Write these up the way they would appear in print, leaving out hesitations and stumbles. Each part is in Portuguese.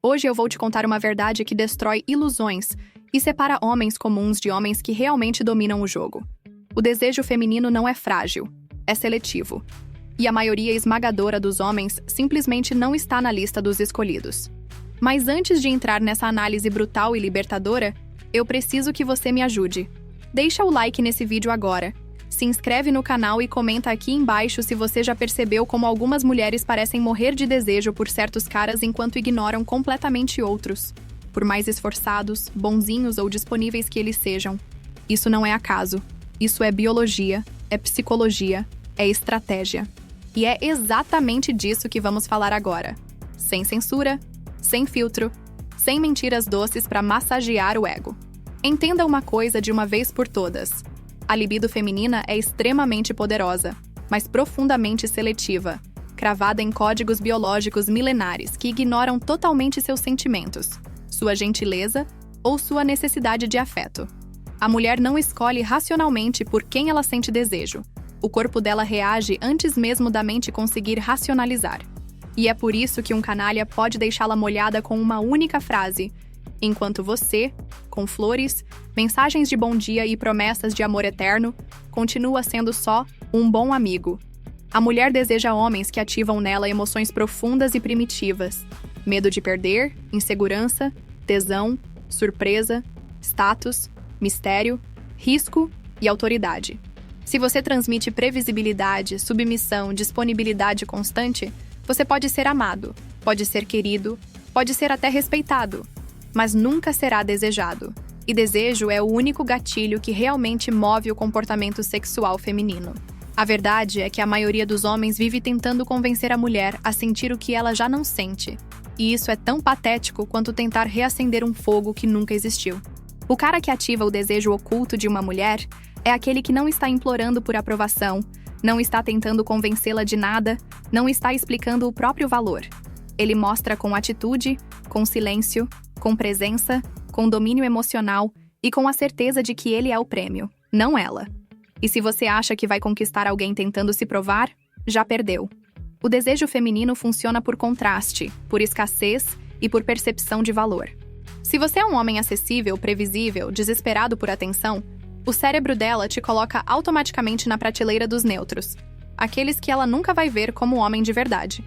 Hoje eu vou te contar uma verdade que destrói ilusões e separa homens comuns de homens que realmente dominam o jogo. O desejo feminino não é frágil, é seletivo. E a maioria esmagadora dos homens simplesmente não está na lista dos escolhidos. Mas antes de entrar nessa análise brutal e libertadora, eu preciso que você me ajude. Deixa o like nesse vídeo agora. Se inscreve no canal e comenta aqui embaixo se você já percebeu como algumas mulheres parecem morrer de desejo por certos caras enquanto ignoram completamente outros, por mais esforçados, bonzinhos ou disponíveis que eles sejam. Isso não é acaso. Isso é biologia, é psicologia, é estratégia. E é exatamente disso que vamos falar agora. Sem censura, sem filtro, sem mentiras doces para massagear o ego. Entenda uma coisa de uma vez por todas. A libido feminina é extremamente poderosa, mas profundamente seletiva, cravada em códigos biológicos milenares que ignoram totalmente seus sentimentos, sua gentileza ou sua necessidade de afeto. A mulher não escolhe racionalmente por quem ela sente desejo. O corpo dela reage antes mesmo da mente conseguir racionalizar. E é por isso que um canalha pode deixá-la molhada com uma única frase, enquanto você, com flores, mensagens de bom dia e promessas de amor eterno, continua sendo só um bom amigo. A mulher deseja homens que ativam nela emoções profundas e primitivas: medo de perder, insegurança, tesão, surpresa, status, mistério, risco e autoridade. Se você transmite previsibilidade, submissão, disponibilidade constante, você pode ser amado, pode ser querido, pode ser até respeitado, mas nunca será desejado. E desejo é o único gatilho que realmente move o comportamento sexual feminino. A verdade é que a maioria dos homens vive tentando convencer a mulher a sentir o que ela já não sente. E isso é tão patético quanto tentar reacender um fogo que nunca existiu. O cara que ativa o desejo oculto de uma mulher é aquele que não está implorando por aprovação, não está tentando convencê-la de nada, não está explicando o próprio valor. Ele mostra com atitude, com silêncio, com presença, com domínio emocional e com a certeza de que ele é o prêmio, não ela. E se você acha que vai conquistar alguém tentando se provar, já perdeu. O desejo feminino funciona por contraste, por escassez e por percepção de valor. Se você é um homem acessível, previsível, desesperado por atenção, o cérebro dela te coloca automaticamente na prateleira dos neutros, aqueles que ela nunca vai ver como homem de verdade.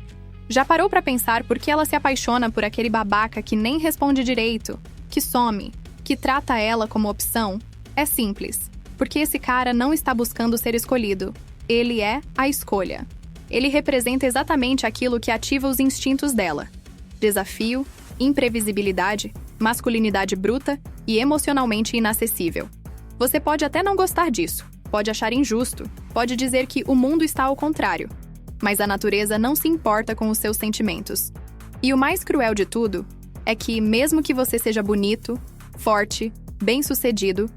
Já parou pra pensar por que ela se apaixona por aquele babaca que nem responde direito, que some, que trata ela como opção? É simples, porque esse cara não está buscando ser escolhido. Ele é a escolha. Ele representa exatamente aquilo que ativa os instintos dela: desafio, imprevisibilidade, masculinidade bruta e emocionalmente inacessível. Você pode até não gostar disso, pode achar injusto, pode dizer que o mundo está ao contrário, mas a natureza não se importa com os seus sentimentos. E o mais cruel de tudo é que, mesmo que você seja bonito, forte, bem-sucedido,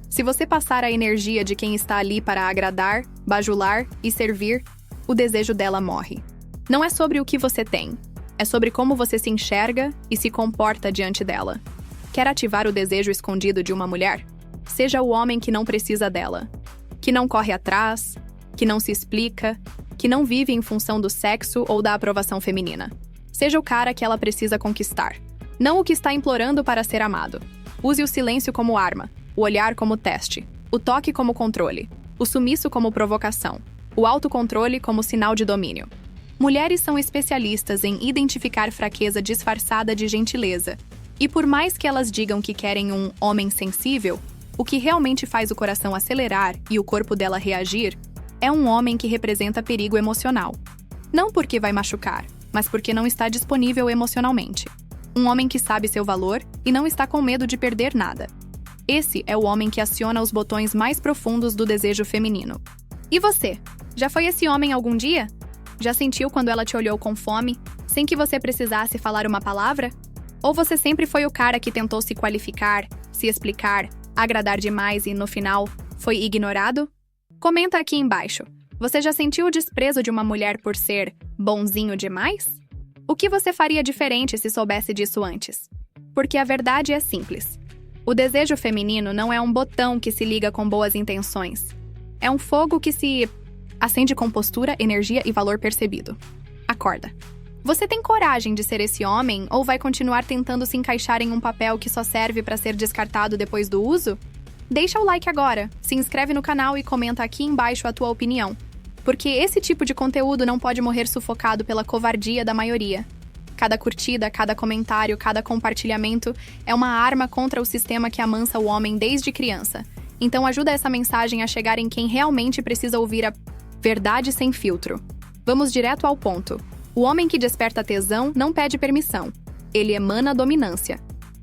se você passar a energia de quem está ali para agradar, bajular e servir, o desejo dela morre. Não é sobre o que você tem, é sobre como você se enxerga e se comporta diante dela. Quer ativar o desejo escondido de uma mulher? Seja o homem que não precisa dela, que não corre atrás, que não se explica, que não vive em função do sexo ou da aprovação feminina. Seja o cara que ela precisa conquistar, não o que está implorando para ser amado. Use o silêncio como arma, o olhar como teste, o toque como controle, o sumiço como provocação, o autocontrole como sinal de domínio. Mulheres são especialistas em identificar fraqueza disfarçada de gentileza. E por mais que elas digam que querem um homem sensível, o que realmente faz o coração acelerar e o corpo dela reagir é um homem que representa perigo emocional. Não porque vai machucar, mas porque não está disponível emocionalmente. Um homem que sabe seu valor e não está com medo de perder nada. Esse é o homem que aciona os botões mais profundos do desejo feminino. E você? Já foi esse homem algum dia? Já sentiu quando ela te olhou com fome, sem que você precisasse falar uma palavra? Ou você sempre foi o cara que tentou se qualificar, se explicar, agradar demais e, no final, foi ignorado? Comenta aqui embaixo. Você já sentiu o desprezo de uma mulher por ser bonzinho demais? O que você faria diferente se soubesse disso antes? Porque a verdade é simples. O desejo feminino não é um botão que se liga com boas intenções. É um fogo que se acende com postura, energia e valor percebido. Acorda. Você tem coragem de ser esse homem ou vai continuar tentando se encaixar em um papel que só serve para ser descartado depois do uso? Deixa o like agora, se inscreve no canal e comenta aqui embaixo a tua opinião. Porque esse tipo de conteúdo não pode morrer sufocado pela covardia da maioria. Cada curtida, cada comentário, cada compartilhamento é uma arma contra o sistema que amansa o homem desde criança. Então ajuda essa mensagem a chegar em quem realmente precisa ouvir a verdade sem filtro. Vamos direto ao ponto. O homem que desperta tesão não pede permissão. Ele emana dominância.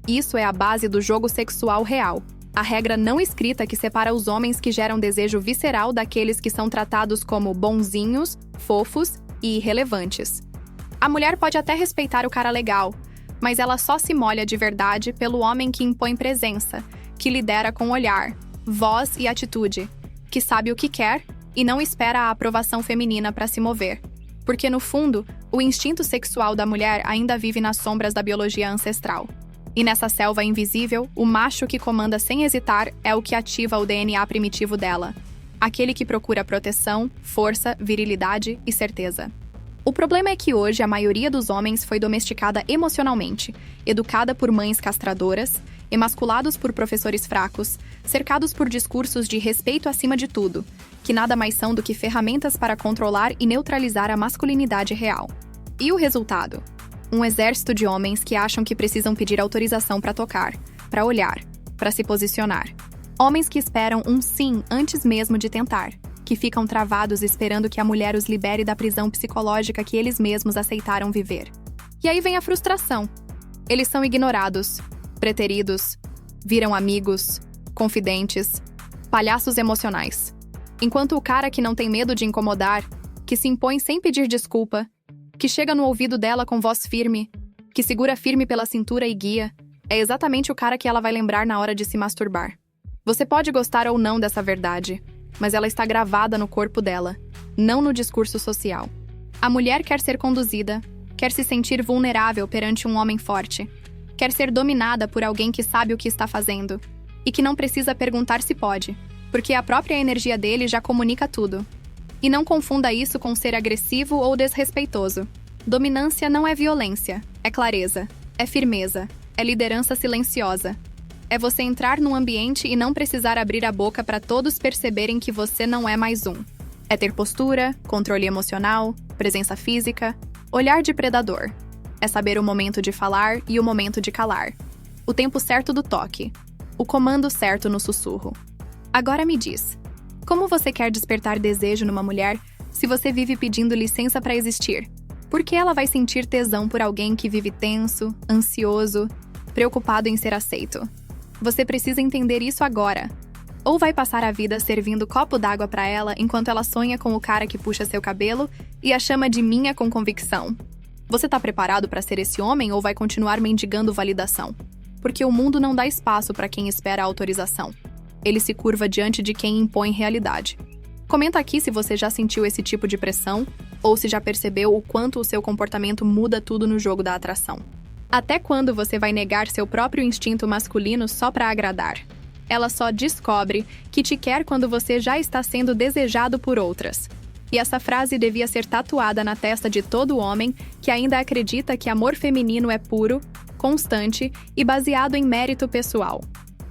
Isso é a base do jogo sexual real. A regra não escrita que separa os homens que geram desejo visceral daqueles que são tratados como bonzinhos, fofos e irrelevantes. A mulher pode até respeitar o cara legal, mas ela só se molha de verdade pelo homem que impõe presença, que lidera com olhar, voz e atitude, que sabe o que quer e não espera a aprovação feminina para se mover. Porque, no fundo, o instinto sexual da mulher ainda vive nas sombras da biologia ancestral. E nessa selva invisível, o macho que comanda sem hesitar é o que ativa o DNA primitivo dela. Aquele que procura proteção, força, virilidade e certeza. O problema é que hoje a maioria dos homens foi domesticada emocionalmente, educada por mães castradoras, emasculados por professores fracos, cercados por discursos de respeito acima de tudo, que nada mais são do que ferramentas para controlar e neutralizar a masculinidade real. E o resultado? Um exército de homens que acham que precisam pedir autorização para tocar, para olhar, para se posicionar. Homens que esperam um sim antes mesmo de tentar, que ficam travados esperando que a mulher os libere da prisão psicológica que eles mesmos aceitaram viver. E aí vem a frustração. Eles são ignorados, preteridos, viram amigos, confidentes, palhaços emocionais. Enquanto o cara que não tem medo de incomodar, que se impõe sem pedir desculpa, que chega no ouvido dela com voz firme, que segura firme pela cintura e guia, é exatamente o cara que ela vai lembrar na hora de se masturbar. Você pode gostar ou não dessa verdade, mas ela está gravada no corpo dela, não no discurso social. A mulher quer ser conduzida, quer se sentir vulnerável perante um homem forte, quer ser dominada por alguém que sabe o que está fazendo e que não precisa perguntar se pode, porque a própria energia dele já comunica tudo. E não confunda isso com ser agressivo ou desrespeitoso. Dominância não é violência, é clareza, é firmeza, é liderança silenciosa. É você entrar num ambiente e não precisar abrir a boca para todos perceberem que você não é mais um. É ter postura, controle emocional, presença física, olhar de predador. É saber o momento de falar e o momento de calar. O tempo certo do toque. O comando certo no sussurro. Agora me diz, como você quer despertar desejo numa mulher se você vive pedindo licença para existir? Por que ela vai sentir tesão por alguém que vive tenso, ansioso, preocupado em ser aceito? Você precisa entender isso agora. Ou vai passar a vida servindo copo d'água para ela enquanto ela sonha com o cara que puxa seu cabelo e a chama de minha com convicção. Você tá preparado para ser esse homem ou vai continuar mendigando validação? Porque o mundo não dá espaço para quem espera a autorização. Ele se curva diante de quem impõe realidade. Comenta aqui se você já sentiu esse tipo de pressão ou se já percebeu o quanto o seu comportamento muda tudo no jogo da atração. Até quando você vai negar seu próprio instinto masculino só para agradar? Ela só descobre que te quer quando você já está sendo desejado por outras. E essa frase devia ser tatuada na testa de todo homem que ainda acredita que amor feminino é puro, constante e baseado em mérito pessoal.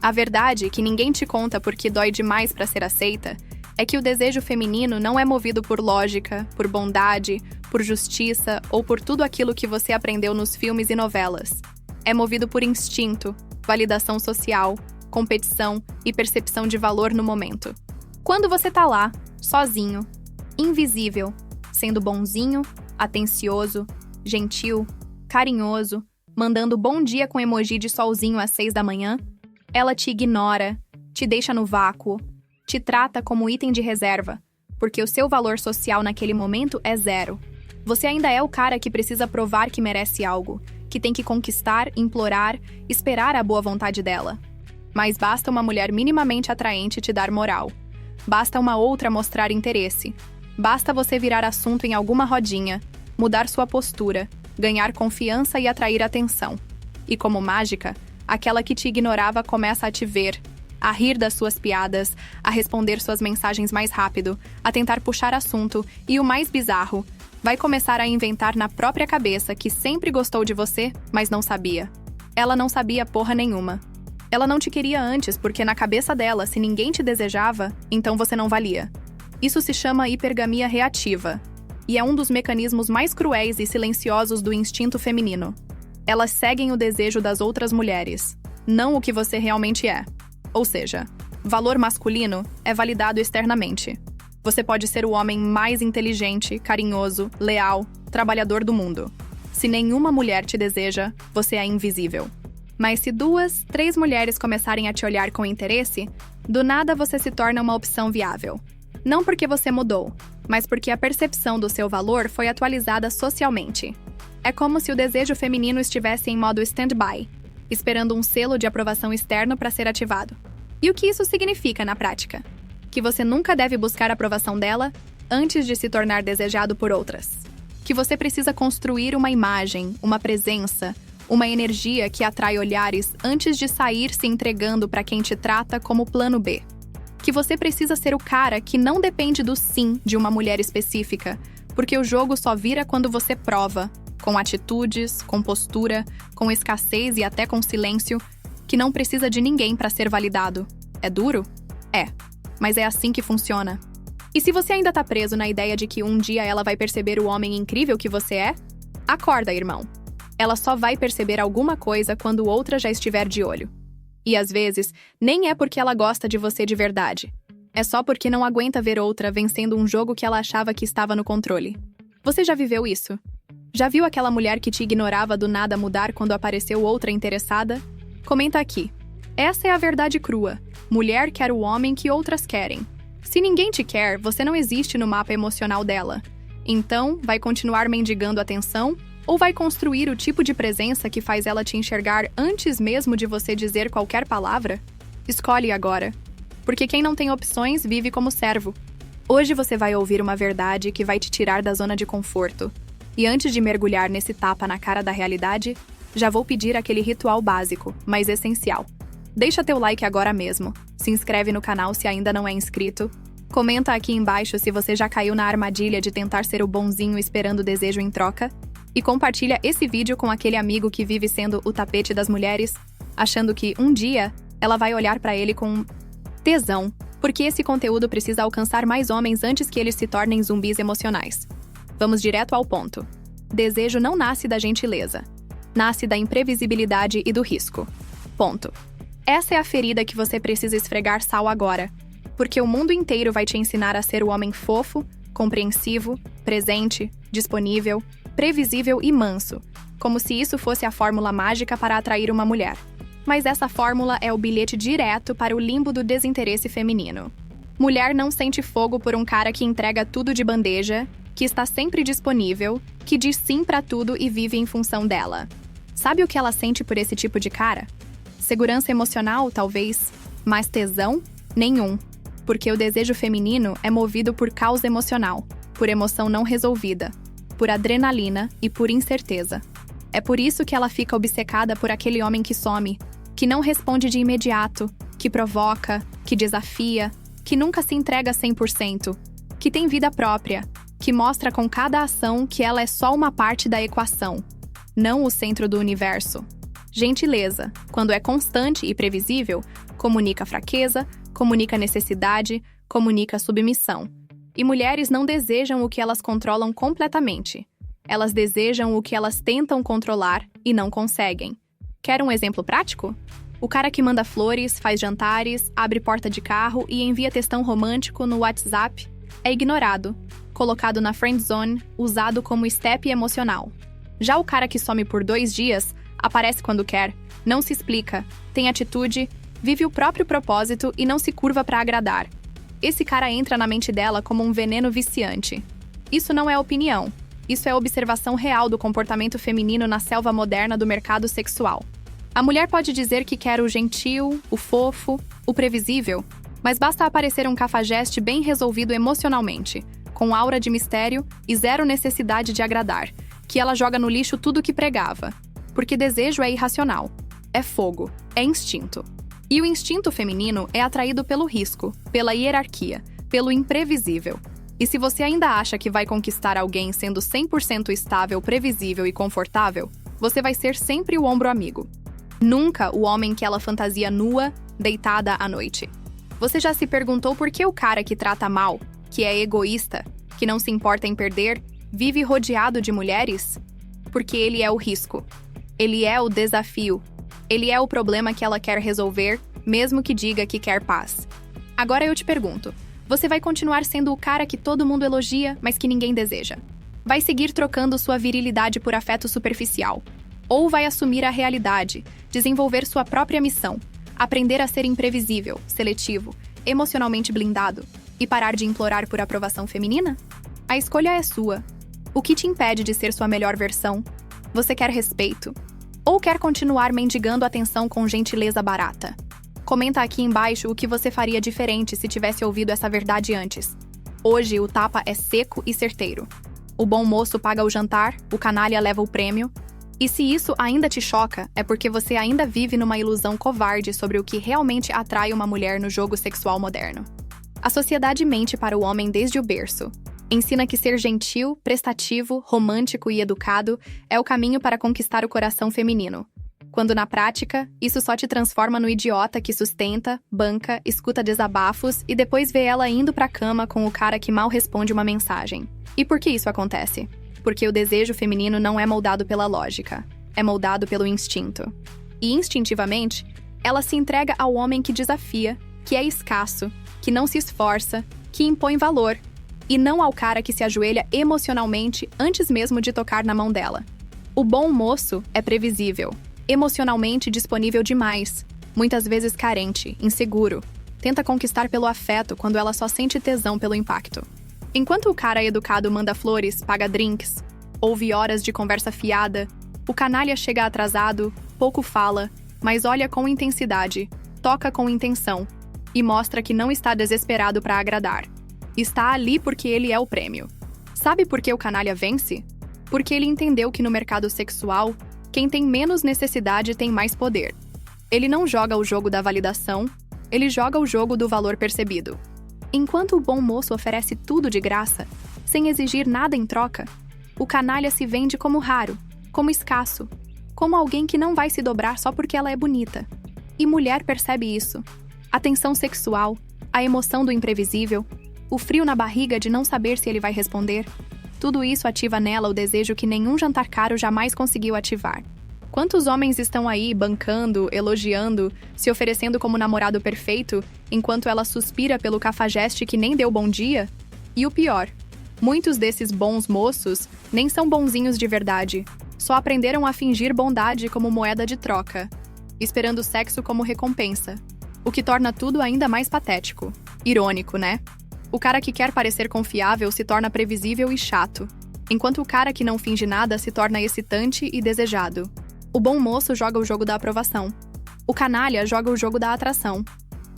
A verdade, que ninguém te conta porque dói demais para ser aceita, é que o desejo feminino não é movido por lógica, por bondade, por justiça ou por tudo aquilo que você aprendeu nos filmes e novelas. É movido por instinto, validação social, competição e percepção de valor no momento. Quando você tá lá, sozinho, invisível, sendo bonzinho, atencioso, gentil, carinhoso, mandando bom dia com emoji de solzinho às 6 da manhã, ela te ignora, te deixa no vácuo, te trata como item de reserva, porque o seu valor social naquele momento é zero. Você ainda é o cara que precisa provar que merece algo, que tem que conquistar, implorar, esperar a boa vontade dela. Mas basta uma mulher minimamente atraente te dar moral. Basta uma outra mostrar interesse. Basta você virar assunto em alguma rodinha, mudar sua postura, ganhar confiança e atrair atenção. E como mágica, aquela que te ignorava começa a te ver, a rir das suas piadas, a responder suas mensagens mais rápido, a tentar puxar assunto e, o mais bizarro, Vai começar a inventar na própria cabeça que sempre gostou de você, mas não sabia. Ela não sabia porra nenhuma. Ela não te queria antes porque na cabeça dela, se ninguém te desejava, então você não valia. Isso se chama hipergamia reativa. E é um dos mecanismos mais cruéis e silenciosos do instinto feminino. Elas seguem o desejo das outras mulheres, não o que você realmente é. Ou seja, valor masculino é validado externamente. Você pode ser o homem mais inteligente, carinhoso, leal, trabalhador do mundo. Se nenhuma mulher te deseja, você é invisível. Mas se 2, 3 mulheres começarem a te olhar com interesse, do nada você se torna uma opção viável. Não porque você mudou, mas porque a percepção do seu valor foi atualizada socialmente. É como se o desejo feminino estivesse em modo stand-by, esperando um selo de aprovação externo para ser ativado. E o que isso significa na prática? Que você nunca deve buscar a aprovação dela antes de se tornar desejado por outras. Que você precisa construir uma imagem, uma presença, uma energia que atrai olhares antes de sair se entregando para quem te trata como plano B. Que você precisa ser o cara que não depende do sim de uma mulher específica, porque o jogo só vira quando você prova, com atitudes, com postura, com escassez e até com silêncio, que não precisa de ninguém para ser validado. É duro? É. Mas é assim que funciona. E se você ainda tá preso na ideia de que um dia ela vai perceber o homem incrível que você é, acorda, irmão. Ela só vai perceber alguma coisa quando outra já estiver de olho. E às vezes, nem é porque ela gosta de você de verdade. É só porque não aguenta ver outra vencendo um jogo que ela achava que estava no controle. Você já viveu isso? Já viu aquela mulher que te ignorava do nada mudar quando apareceu outra interessada? Comenta aqui. Essa é a verdade crua. Mulher quer o homem que outras querem. Se ninguém te quer, você não existe no mapa emocional dela. Então, vai continuar mendigando atenção ou vai construir o tipo de presença que faz ela te enxergar antes mesmo de você dizer qualquer palavra? Escolhe agora. Porque quem não tem opções vive como servo. Hoje você vai ouvir uma verdade que vai te tirar da zona de conforto. E antes de mergulhar nesse tapa na cara da realidade, já vou pedir aquele ritual básico, mas essencial. Deixa teu like agora mesmo, se inscreve no canal se ainda não é inscrito, comenta aqui embaixo se você já caiu na armadilha de tentar ser o bonzinho esperando o desejo em troca, e compartilha esse vídeo com aquele amigo que vive sendo o tapete das mulheres, achando que, um dia, ela vai olhar pra ele com tesão, porque esse conteúdo precisa alcançar mais homens antes que eles se tornem zumbis emocionais. Vamos direto ao ponto. Desejo não nasce da gentileza. Nasce da imprevisibilidade e do risco. Ponto. Essa é a ferida que você precisa esfregar sal agora, porque o mundo inteiro vai te ensinar a ser o homem fofo, compreensivo, presente, disponível, previsível e manso, como se isso fosse a fórmula mágica para atrair uma mulher. Mas essa fórmula é o bilhete direto para o limbo do desinteresse feminino. Mulher não sente fogo por um cara que entrega tudo de bandeja, que está sempre disponível, que diz sim pra tudo e vive em função dela. Sabe o que ela sente por esse tipo de cara? Segurança emocional, talvez, mas tesão? Nenhum. Porque o desejo feminino é movido por causa emocional, por emoção não resolvida, por adrenalina e por incerteza. É por isso que ela fica obcecada por aquele homem que some, que não responde de imediato, que provoca, que desafia, que nunca se entrega 100%, que tem vida própria, que mostra com cada ação que ela é só uma parte da equação, não o centro do universo. Gentileza, quando é constante e previsível, comunica fraqueza, comunica necessidade, comunica submissão. E mulheres não desejam o que elas controlam completamente. Elas desejam o que elas tentam controlar e não conseguem. Quer um exemplo prático? O cara que manda flores, faz jantares, abre porta de carro e envia textão romântico no WhatsApp é ignorado, colocado na friend zone, usado como step emocional. Já o cara que some por 2 dias, aparece quando quer, não se explica, tem atitude, vive o próprio propósito e não se curva para agradar. Esse cara entra na mente dela como um veneno viciante. Isso não é opinião. Isso é observação real do comportamento feminino na selva moderna do mercado sexual. A mulher pode dizer que quer o gentil, o fofo, o previsível, mas basta aparecer um cafajeste bem resolvido emocionalmente, com aura de mistério e zero necessidade de agradar, que ela joga no lixo tudo que pregava. Porque desejo é irracional, é fogo, é instinto. E o instinto feminino é atraído pelo risco, pela hierarquia, pelo imprevisível. E se você ainda acha que vai conquistar alguém sendo 100% estável, previsível e confortável, você vai ser sempre o ombro amigo. Nunca o homem que ela fantasia nua, deitada à noite. Você já se perguntou por que o cara que trata mal, que é egoísta, que não se importa em perder, vive rodeado de mulheres? Porque ele é o risco. Ele é o desafio. Ele é o problema que ela quer resolver, mesmo que diga que quer paz. Agora eu te pergunto, você vai continuar sendo o cara que todo mundo elogia, mas que ninguém deseja? Vai seguir trocando sua virilidade por afeto superficial? Ou vai assumir a realidade, desenvolver sua própria missão, aprender a ser imprevisível, seletivo, emocionalmente blindado e parar de implorar por aprovação feminina? A escolha é sua. O que te impede de ser sua melhor versão? Você quer respeito? Ou quer continuar mendigando atenção com gentileza barata? Comenta aqui embaixo o que você faria diferente se tivesse ouvido essa verdade antes. Hoje o tapa é seco e certeiro. O bom moço paga o jantar, o canalha leva o prêmio. E se isso ainda te choca, é porque você ainda vive numa ilusão covarde sobre o que realmente atrai uma mulher no jogo sexual moderno. A sociedade mente para o homem desde o berço. Ensina que ser gentil, prestativo, romântico e educado é o caminho para conquistar o coração feminino. Quando na prática, isso só te transforma no idiota que sustenta, banca, escuta desabafos e depois vê ela indo pra cama com o cara que mal responde uma mensagem. E por que isso acontece? Porque o desejo feminino não é moldado pela lógica, é moldado pelo instinto. E instintivamente, ela se entrega ao homem que desafia, que é escasso, que não se esforça, que impõe valor, e não ao cara que se ajoelha emocionalmente antes mesmo de tocar na mão dela. O bom moço é previsível, emocionalmente disponível demais, muitas vezes carente, inseguro, tenta conquistar pelo afeto quando ela só sente tesão pelo impacto. Enquanto o cara educado manda flores, paga drinks, ouve horas de conversa fiada, o canalha chega atrasado, pouco fala, mas olha com intensidade, toca com intenção e mostra que não está desesperado para agradar. Está ali porque ele é o prêmio. Sabe por que o canalha vence? Porque ele entendeu que no mercado sexual, quem tem menos necessidade tem mais poder. Ele não joga o jogo da validação, ele joga o jogo do valor percebido. Enquanto o bom moço oferece tudo de graça, sem exigir nada em troca, o canalha se vende como raro, como escasso, como alguém que não vai se dobrar só porque ela é bonita. E mulher percebe isso. A tensão sexual, a emoção do imprevisível, o frio na barriga de não saber se ele vai responder, tudo isso ativa nela o desejo que nenhum jantar caro jamais conseguiu ativar. Quantos homens estão aí bancando, elogiando, se oferecendo como namorado perfeito, enquanto ela suspira pelo cafajeste que nem deu bom dia? E o pior, muitos desses bons moços nem são bonzinhos de verdade, só aprenderam a fingir bondade como moeda de troca, esperando o sexo como recompensa, o que torna tudo ainda mais patético. Irônico, né? O cara que quer parecer confiável se torna previsível e chato, enquanto o cara que não finge nada se torna excitante e desejado. O bom moço joga o jogo da aprovação. O canalha joga o jogo da atração.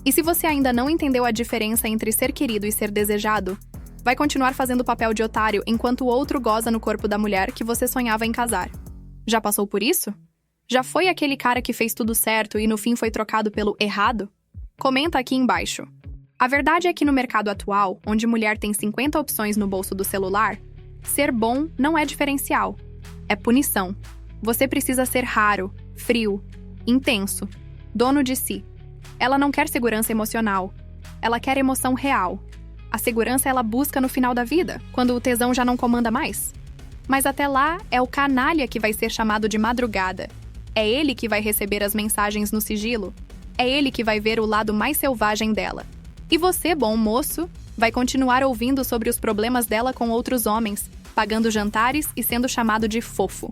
E se você ainda não entendeu a diferença entre ser querido e ser desejado, vai continuar fazendo o papel de otário enquanto o outro goza no corpo da mulher que você sonhava em casar. Já passou por isso? Já foi aquele cara que fez tudo certo e no fim foi trocado pelo errado? Comenta aqui embaixo. A verdade é que no mercado atual, onde mulher tem 50 opções no bolso do celular, ser bom não é diferencial. É punição. Você precisa ser raro, frio, intenso, dono de si. Ela não quer segurança emocional. Ela quer emoção real. A segurança ela busca no final da vida, quando o tesão já não comanda mais. Mas até lá, é o canalha que vai ser chamado de madrugada. É ele que vai receber as mensagens no sigilo. É ele que vai ver o lado mais selvagem dela. E você, bom moço, vai continuar ouvindo sobre os problemas dela com outros homens, pagando jantares e sendo chamado de fofo.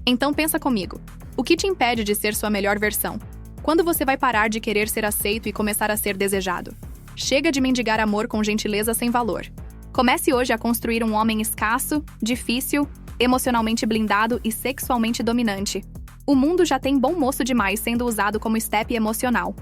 Então pensa comigo, o que te impede de ser sua melhor versão? Quando você vai parar de querer ser aceito e começar a ser desejado? Chega de mendigar amor com gentileza sem valor. Comece hoje a construir um homem escasso, difícil, emocionalmente blindado e sexualmente dominante. O mundo já tem bom moço demais sendo usado como step emocional.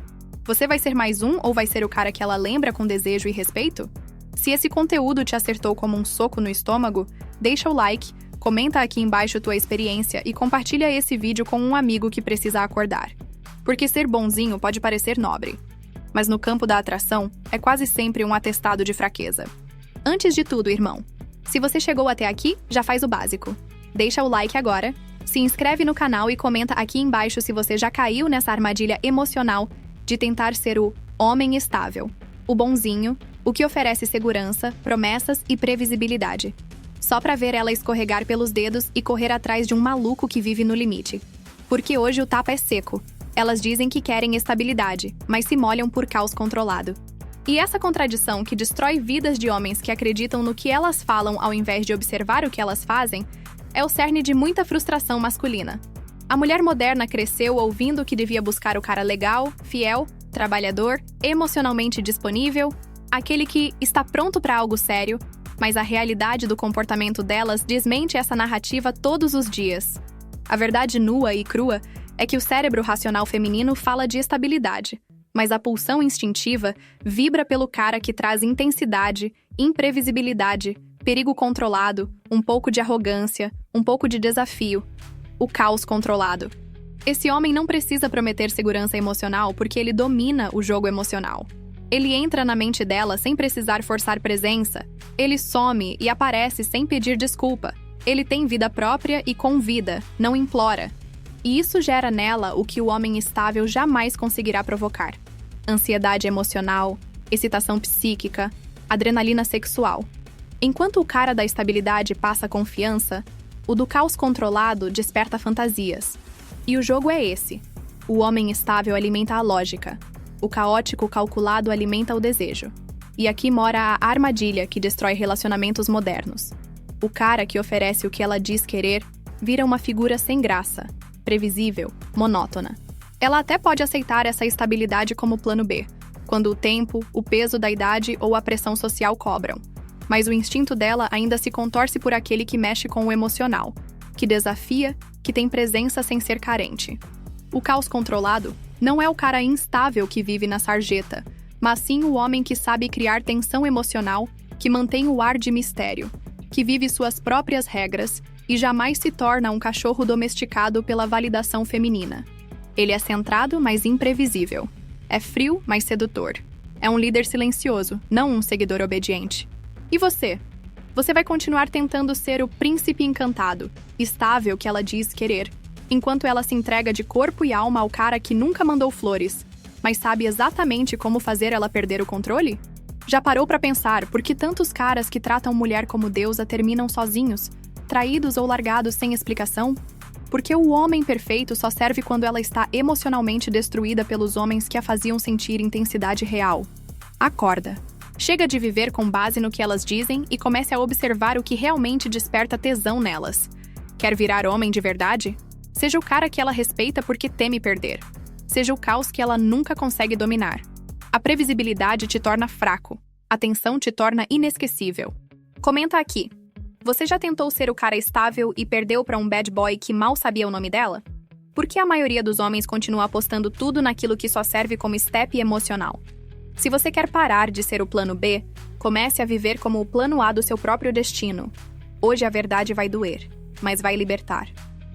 Você vai ser mais um ou vai ser o cara que ela lembra com desejo e respeito? Se esse conteúdo te acertou como um soco no estômago, deixa o like, comenta aqui embaixo tua experiência e compartilha esse vídeo com um amigo que precisa acordar. Porque ser bonzinho pode parecer nobre, mas no campo da atração é quase sempre um atestado de fraqueza. Antes de tudo, irmão, se você chegou até aqui, já faz o básico. Deixa o like agora, se inscreve no canal e comenta aqui embaixo se você já caiu nessa armadilha emocional de tentar ser o homem estável, o bonzinho, o que oferece segurança, promessas e previsibilidade. Só pra ver ela escorregar pelos dedos e correr atrás de um maluco que vive no limite. Porque hoje o tapa é seco. Elas dizem que querem estabilidade, mas se molham por caos controlado. E essa contradição que destrói vidas de homens que acreditam no que elas falam ao invés de observar o que elas fazem, é o cerne de muita frustração masculina. A mulher moderna cresceu ouvindo que devia buscar o cara legal, fiel, trabalhador, emocionalmente disponível, aquele que está pronto para algo sério, mas a realidade do comportamento delas desmente essa narrativa todos os dias. A verdade nua e crua é que o cérebro racional feminino fala de estabilidade, mas a pulsão instintiva vibra pelo cara que traz intensidade, imprevisibilidade, perigo controlado, um pouco de arrogância, um pouco de desafio, o caos controlado. Esse homem não precisa prometer segurança emocional porque ele domina o jogo emocional. Ele entra na mente dela sem precisar forçar presença. Ele some e aparece sem pedir desculpa. Ele tem vida própria e convida, não implora. E isso gera nela o que o homem estável jamais conseguirá provocar: ansiedade emocional, excitação psíquica, adrenalina sexual. Enquanto o cara da estabilidade passa confiança, o do caos controlado desperta fantasias. E o jogo é esse. O homem estável alimenta a lógica. O caótico calculado alimenta o desejo. E aqui mora a armadilha que destrói relacionamentos modernos. O cara que oferece o que ela diz querer vira uma figura sem graça, previsível, monótona. Ela até pode aceitar essa estabilidade como plano B, quando o tempo, o peso da idade ou a pressão social cobram. Mas o instinto dela ainda se contorce por aquele que mexe com o emocional, que desafia, que tem presença sem ser carente. O caos controlado não é o cara instável que vive na sarjeta, mas sim o homem que sabe criar tensão emocional, que mantém o ar de mistério, que vive suas próprias regras e jamais se torna um cachorro domesticado pela validação feminina. Ele é centrado, mas imprevisível. É frio, mas sedutor. É um líder silencioso, não um seguidor obediente. E você? Você vai continuar tentando ser o príncipe encantado, estável que ela diz querer, enquanto ela se entrega de corpo e alma ao cara que nunca mandou flores, mas sabe exatamente como fazer ela perder o controle? Já parou pra pensar por que tantos caras que tratam mulher como deusa terminam sozinhos, traídos ou largados sem explicação? Porque o homem perfeito só serve quando ela está emocionalmente destruída pelos homens que a faziam sentir intensidade real. Acorda. Chega de viver com base no que elas dizem e comece a observar o que realmente desperta tesão nelas. Quer virar homem de verdade? Seja o cara que ela respeita porque teme perder. Seja o caos que ela nunca consegue dominar. A previsibilidade te torna fraco. A tensão te torna inesquecível. Comenta aqui. Você já tentou ser o cara estável e perdeu pra um bad boy que mal sabia o nome dela? Por que a maioria dos homens continua apostando tudo naquilo que só serve como step emocional? Se você quer parar de ser o plano B, comece a viver como o plano A do seu próprio destino. Hoje a verdade vai doer, mas vai libertar.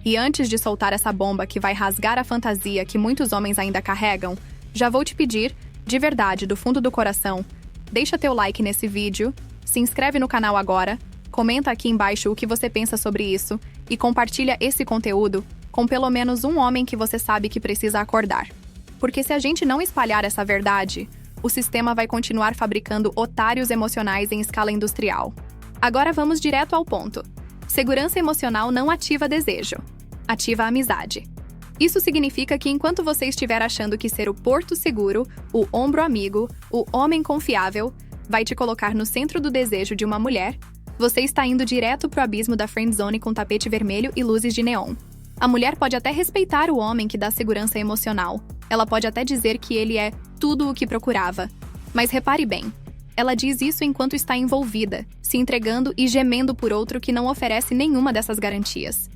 E antes de soltar essa bomba que vai rasgar a fantasia que muitos homens ainda carregam, já vou te pedir, de verdade, do fundo do coração, deixa teu like nesse vídeo, se inscreve no canal agora, comenta aqui embaixo o que você pensa sobre isso e compartilha esse conteúdo com pelo menos um homem que você sabe que precisa acordar. Porque se a gente não espalhar essa verdade, o sistema vai continuar fabricando otários emocionais em escala industrial. Agora vamos direto ao ponto. Segurança emocional não ativa desejo, ativa amizade. Isso significa que enquanto você estiver achando que ser o porto seguro, o ombro amigo, o homem confiável, vai te colocar no centro do desejo de uma mulher, você está indo direto pro abismo da friendzone com tapete vermelho e luzes de neon. A mulher pode até respeitar o homem que dá segurança emocional. Ela pode até dizer que ele é tudo o que procurava. Mas repare bem, ela diz isso enquanto está envolvida, se entregando e gemendo por outro que não oferece nenhuma dessas garantias.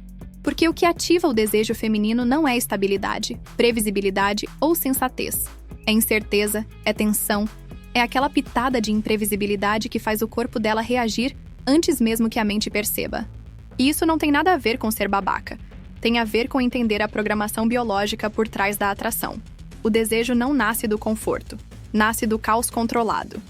Porque o que ativa o desejo feminino não é estabilidade, previsibilidade ou sensatez. É incerteza, é tensão, é aquela pitada de imprevisibilidade que faz o corpo dela reagir antes mesmo que a mente perceba. E isso não tem nada a ver com ser babaca. Tem a ver com entender a programação biológica por trás da atração. O desejo não nasce do conforto, nasce do caos controlado.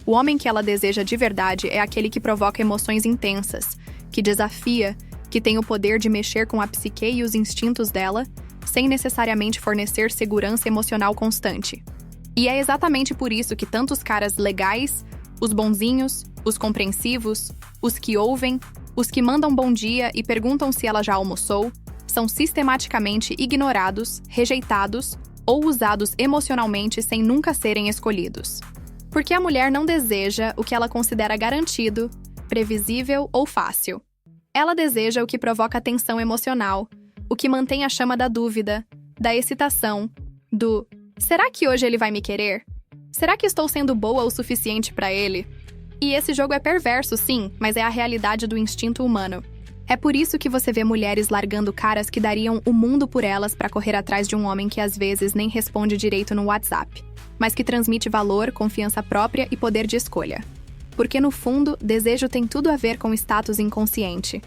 O homem que ela deseja de verdade é aquele que provoca emoções intensas, que desafia, que tem o poder de mexer com a psique e os instintos dela, sem necessariamente fornecer segurança emocional constante. E é exatamente por isso que tantos caras legais, os bonzinhos, os compreensivos, os que ouvem, os que mandam bom dia e perguntam se ela já almoçou, são sistematicamente ignorados, rejeitados ou usados emocionalmente sem nunca serem escolhidos. Porque a mulher não deseja o que ela considera garantido, previsível ou fácil. Ela deseja o que provoca tensão emocional, o que mantém a chama da dúvida, da excitação, do será que hoje ele vai me querer? Será que estou sendo boa o suficiente para ele? E esse jogo é perverso, sim, mas é a realidade do instinto humano. É por isso que você vê mulheres largando caras que dariam o mundo por elas para correr atrás de um homem que às vezes nem responde direito no WhatsApp, mas que transmite valor, confiança própria e poder de escolha. Porque no fundo, desejo tem tudo a ver com status inconsciente.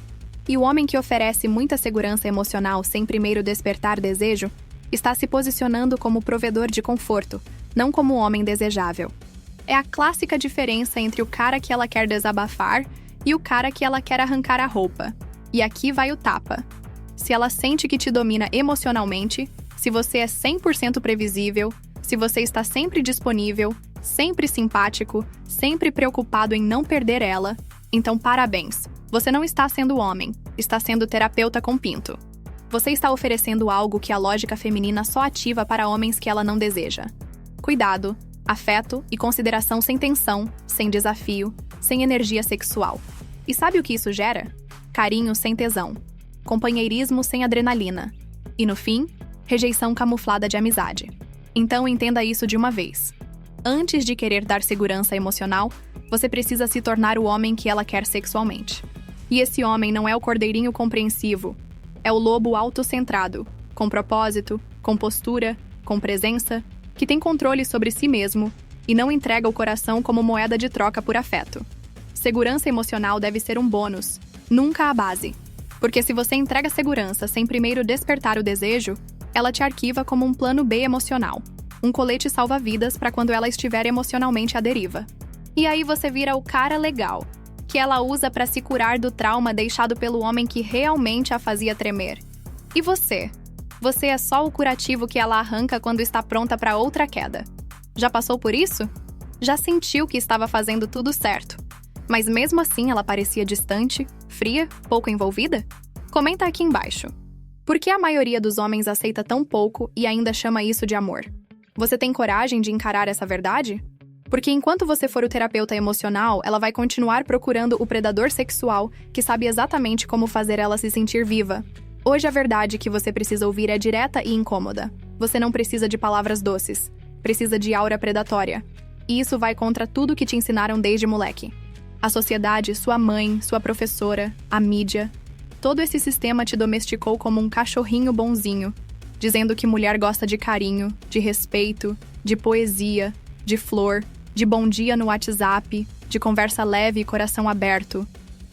E o homem que oferece muita segurança emocional sem primeiro despertar desejo, está se posicionando como provedor de conforto, não como homem desejável. É a clássica diferença entre o cara que ela quer desabafar e o cara que ela quer arrancar a roupa. E aqui vai o tapa. Se ela sente que te domina emocionalmente, se você é 100% previsível, se você está sempre disponível, sempre simpático, sempre preocupado em não perder ela, então parabéns. Você não está sendo homem, está sendo terapeuta com pinto. Você está oferecendo algo que a lógica feminina só ativa para homens que ela não deseja. Cuidado, afeto e consideração sem tensão, sem desafio, sem energia sexual. E sabe o que isso gera? Carinho sem tesão, companheirismo sem adrenalina. E no fim, rejeição camuflada de amizade. Então entenda isso de uma vez. Antes de querer dar segurança emocional, você precisa se tornar o homem que ela quer sexualmente. E esse homem não é o cordeirinho compreensivo, é o lobo autocentrado, com propósito, com postura, com presença, que tem controle sobre si mesmo e não entrega o coração como moeda de troca por afeto. Segurança emocional deve ser um bônus, nunca a base. Porque se você entrega segurança sem primeiro despertar o desejo, ela te arquiva como um plano B emocional, um colete salva-vidas para quando ela estiver emocionalmente à deriva. E aí você vira o cara legal, que ela usa para se curar do trauma deixado pelo homem que realmente a fazia tremer. E você? Você é só o curativo que ela arranca quando está pronta para outra queda. Já passou por isso? Já sentiu que estava fazendo tudo certo, mas mesmo assim ela parecia distante, fria, pouco envolvida? Comenta aqui embaixo. Por que a maioria dos homens aceita tão pouco e ainda chama isso de amor? Você tem coragem de encarar essa verdade? Porque enquanto você for o terapeuta emocional, ela vai continuar procurando o predador sexual que sabe exatamente como fazer ela se sentir viva. Hoje a verdade que você precisa ouvir é direta e incômoda. Você não precisa de palavras doces. Precisa de aura predatória. E isso vai contra tudo que te ensinaram desde moleque. A sociedade, sua mãe, sua professora, a mídia. Todo esse sistema te domesticou como um cachorrinho bonzinho, dizendo que mulher gosta de carinho, de respeito, de poesia, de flor, de bom dia no WhatsApp, de conversa leve e coração aberto.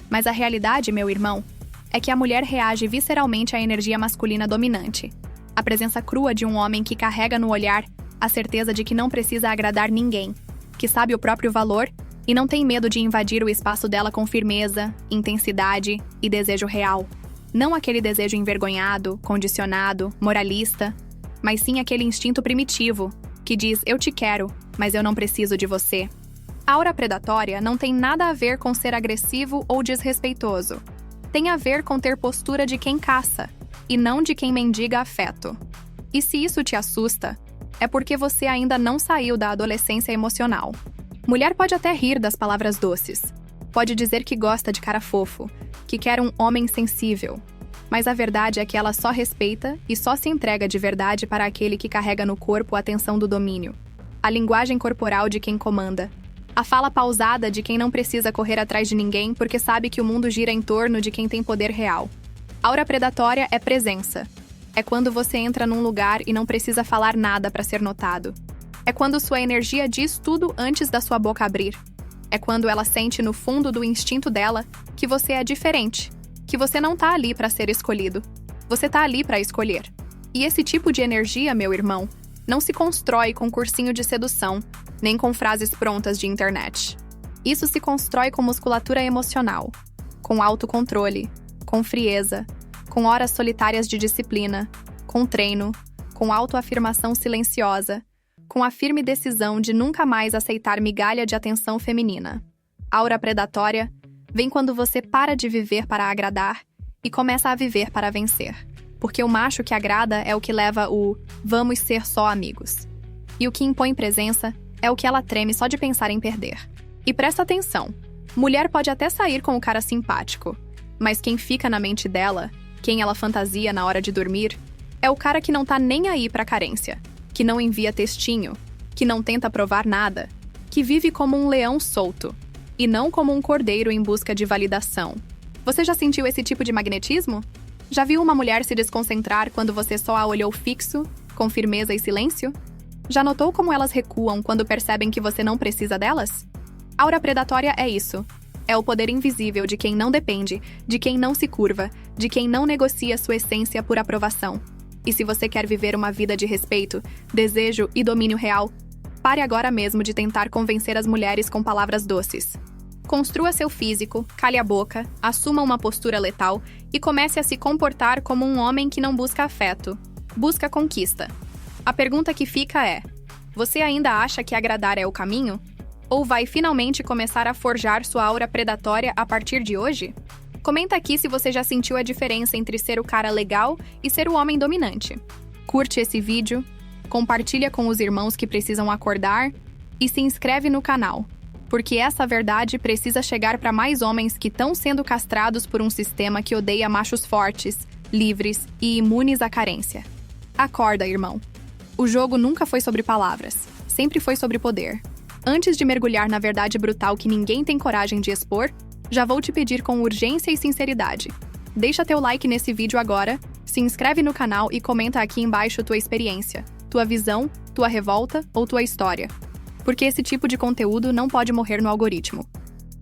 Mas a realidade, meu irmão, é que a mulher reage visceralmente à energia masculina dominante. A presença crua de um homem que carrega no olhar a certeza de que não precisa agradar ninguém, que sabe o próprio valor e não tem medo de invadir o espaço dela com firmeza, intensidade e desejo real. Não aquele desejo envergonhado, condicionado, moralista, mas sim aquele instinto primitivo, que diz eu te quero, mas eu não preciso de você. A aura predatória não tem nada a ver com ser agressivo ou desrespeitoso. Tem a ver com ter postura de quem caça, e não de quem mendiga afeto. E se isso te assusta, é porque você ainda não saiu da adolescência emocional. Mulher pode até rir das palavras doces. Pode dizer que gosta de cara fofo, que quer um homem sensível. Mas a verdade é que ela só respeita e só se entrega de verdade para aquele que carrega no corpo a tensão do domínio. A linguagem corporal de quem comanda. A fala pausada de quem não precisa correr atrás de ninguém porque sabe que o mundo gira em torno de quem tem poder real. Aura predatória é presença. É quando você entra num lugar e não precisa falar nada para ser notado. É quando sua energia diz tudo antes da sua boca abrir. É quando ela sente no fundo do instinto dela que você é diferente, que você não tá ali para ser escolhido. Você tá ali para escolher. E esse tipo de energia, meu irmão, não se constrói com cursinho de sedução, nem com frases prontas de internet. Isso se constrói com musculatura emocional, com autocontrole, com frieza, com horas solitárias de disciplina, com treino, com autoafirmação silenciosa, com a firme decisão de nunca mais aceitar migalha de atenção feminina. Aura predatória vem quando você para de viver para agradar e começa a viver para vencer. Porque o macho que agrada é o que leva o "vamos ser só amigos". E o que impõe presença é o que ela treme só de pensar em perder. E presta atenção, mulher pode até sair com o cara simpático, mas quem fica na mente dela, quem ela fantasia na hora de dormir, é o cara que não tá nem aí pra carência, que não envia textinho, que não tenta provar nada, que vive como um leão solto, e não como um cordeiro em busca de validação. Você já sentiu esse tipo de magnetismo? Já viu uma mulher se desconcentrar quando você só a olhou fixo, com firmeza e silêncio? Já notou como elas recuam quando percebem que você não precisa delas? Aura predatória é isso. É o poder invisível de quem não depende, de quem não se curva, de quem não negocia sua essência por aprovação. E se você quer viver uma vida de respeito, desejo e domínio real, pare agora mesmo de tentar convencer as mulheres com palavras doces. Construa seu físico, cale a boca, assuma uma postura letal e comece a se comportar como um homem que não busca afeto, busca conquista. A pergunta que fica é: você ainda acha que agradar é o caminho? Ou vai finalmente começar a forjar sua aura predatória a partir de hoje? Comenta aqui se você já sentiu a diferença entre ser o cara legal e ser o homem dominante. Curte esse vídeo, compartilha com os irmãos que precisam acordar e se inscreve no canal, porque essa verdade precisa chegar para mais homens que estão sendo castrados por um sistema que odeia machos fortes, livres e imunes à carência. Acorda, irmão. O jogo nunca foi sobre palavras, sempre foi sobre poder. Antes de mergulhar na verdade brutal que ninguém tem coragem de expor, já vou te pedir com urgência e sinceridade. Deixa teu like nesse vídeo agora, se inscreve no canal e comenta aqui embaixo tua experiência, tua visão, tua revolta ou tua história. Porque esse tipo de conteúdo não pode morrer no algoritmo.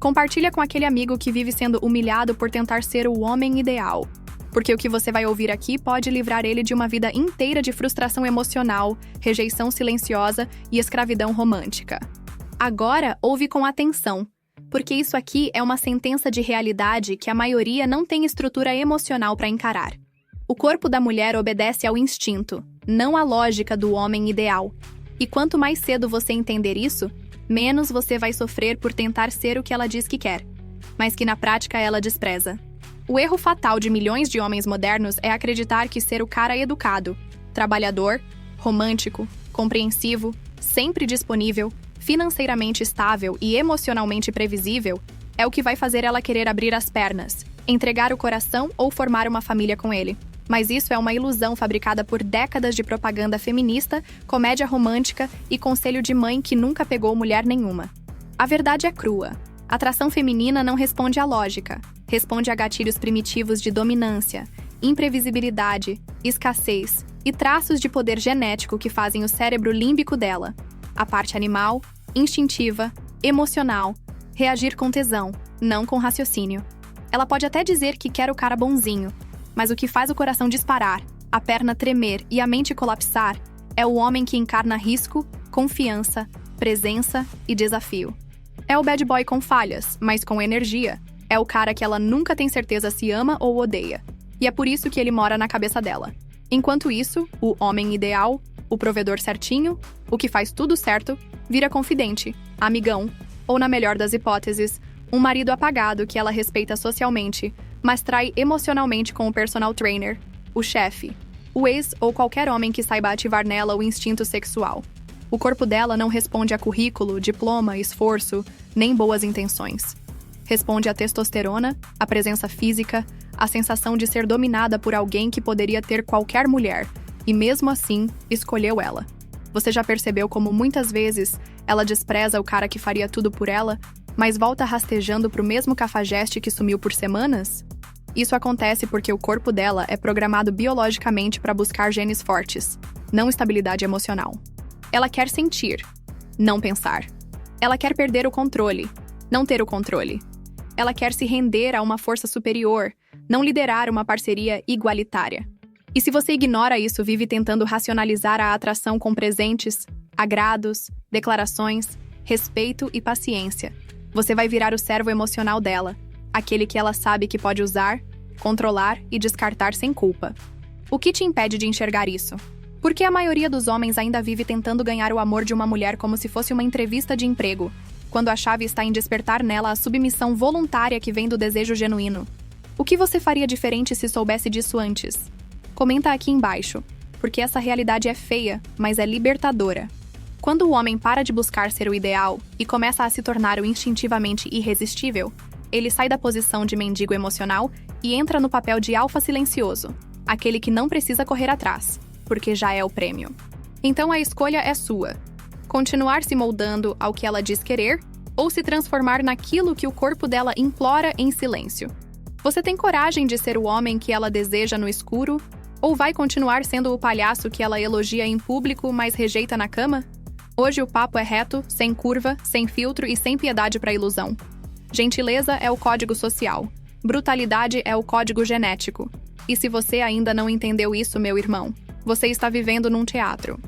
Compartilha com aquele amigo que vive sendo humilhado por tentar ser o homem ideal. Porque o que você vai ouvir aqui pode livrar ele de uma vida inteira de frustração emocional, rejeição silenciosa e escravidão romântica. Agora, ouve com atenção, porque isso aqui é uma sentença de realidade que a maioria não tem estrutura emocional para encarar. O corpo da mulher obedece ao instinto, não à lógica do homem ideal. E quanto mais cedo você entender isso, menos você vai sofrer por tentar ser o que ela diz que quer, mas que na prática ela despreza. O erro fatal de milhões de homens modernos é acreditar que ser o cara educado, trabalhador, romântico, compreensivo, sempre disponível, financeiramente estável e emocionalmente previsível é o que vai fazer ela querer abrir as pernas, entregar o coração ou formar uma família com ele. Mas isso é uma ilusão fabricada por décadas de propaganda feminista, comédia romântica e conselho de mãe que nunca pegou mulher nenhuma. A verdade é crua. A atração feminina não responde à lógica, responde a gatilhos primitivos de dominância, imprevisibilidade, escassez e traços de poder genético que fazem o cérebro límbico dela, a parte animal, instintiva, emocional, reagir com tesão, não com raciocínio. Ela pode até dizer que quer o cara bonzinho, mas o que faz o coração disparar, a perna tremer e a mente colapsar é o homem que encarna risco, confiança, presença e desafio. É o bad boy com falhas, mas com energia. É o cara que ela nunca tem certeza se ama ou odeia. E é por isso que ele mora na cabeça dela. Enquanto isso, o homem ideal, o provedor certinho, o que faz tudo certo, vira confidente, amigão, ou na melhor das hipóteses, um marido apagado que ela respeita socialmente, mas trai emocionalmente com o personal trainer, o chefe, o ex ou qualquer homem que saiba ativar nela o instinto sexual. O corpo dela não responde a currículo, diploma, esforço, nem boas intenções. Responde a testosterona, a presença física, a sensação de ser dominada por alguém que poderia ter qualquer mulher, e mesmo assim, escolheu ela. Você já percebeu como muitas vezes ela despreza o cara que faria tudo por ela, mas volta rastejando pro mesmo cafajeste que sumiu por semanas? Isso acontece porque o corpo dela é programado biologicamente para buscar genes fortes, não estabilidade emocional. Ela quer sentir, não pensar. Ela quer perder o controle, não ter o controle. Ela quer se render a uma força superior, não liderar uma parceria igualitária. E se você ignora isso, vive tentando racionalizar a atração com presentes, agrados, declarações, respeito e paciência, você vai virar o servo emocional dela, aquele que ela sabe que pode usar, controlar e descartar sem culpa. O que te impede de enxergar isso? Porque a maioria dos homens ainda vive tentando ganhar o amor de uma mulher como se fosse uma entrevista de emprego, quando a chave está em despertar nela a submissão voluntária que vem do desejo genuíno. O que você faria diferente se soubesse disso antes? Comenta aqui embaixo, porque essa realidade é feia, mas é libertadora. Quando o homem para de buscar ser o ideal e começa a se tornar o instintivamente irresistível, ele sai da posição de mendigo emocional e entra no papel de alfa silencioso, aquele que não precisa correr atrás, porque já é o prêmio. Então a escolha é sua. Continuar se moldando ao que ela diz querer ou se transformar naquilo que o corpo dela implora em silêncio. Você tem coragem de ser o homem que ela deseja no escuro ou vai continuar sendo o palhaço que ela elogia em público, mas rejeita na cama? Hoje o papo é reto, sem curva, sem filtro e sem piedade para ilusão. Gentileza é o código social. Brutalidade é o código genético. E se você ainda não entendeu isso, meu irmão, você está vivendo num teatro,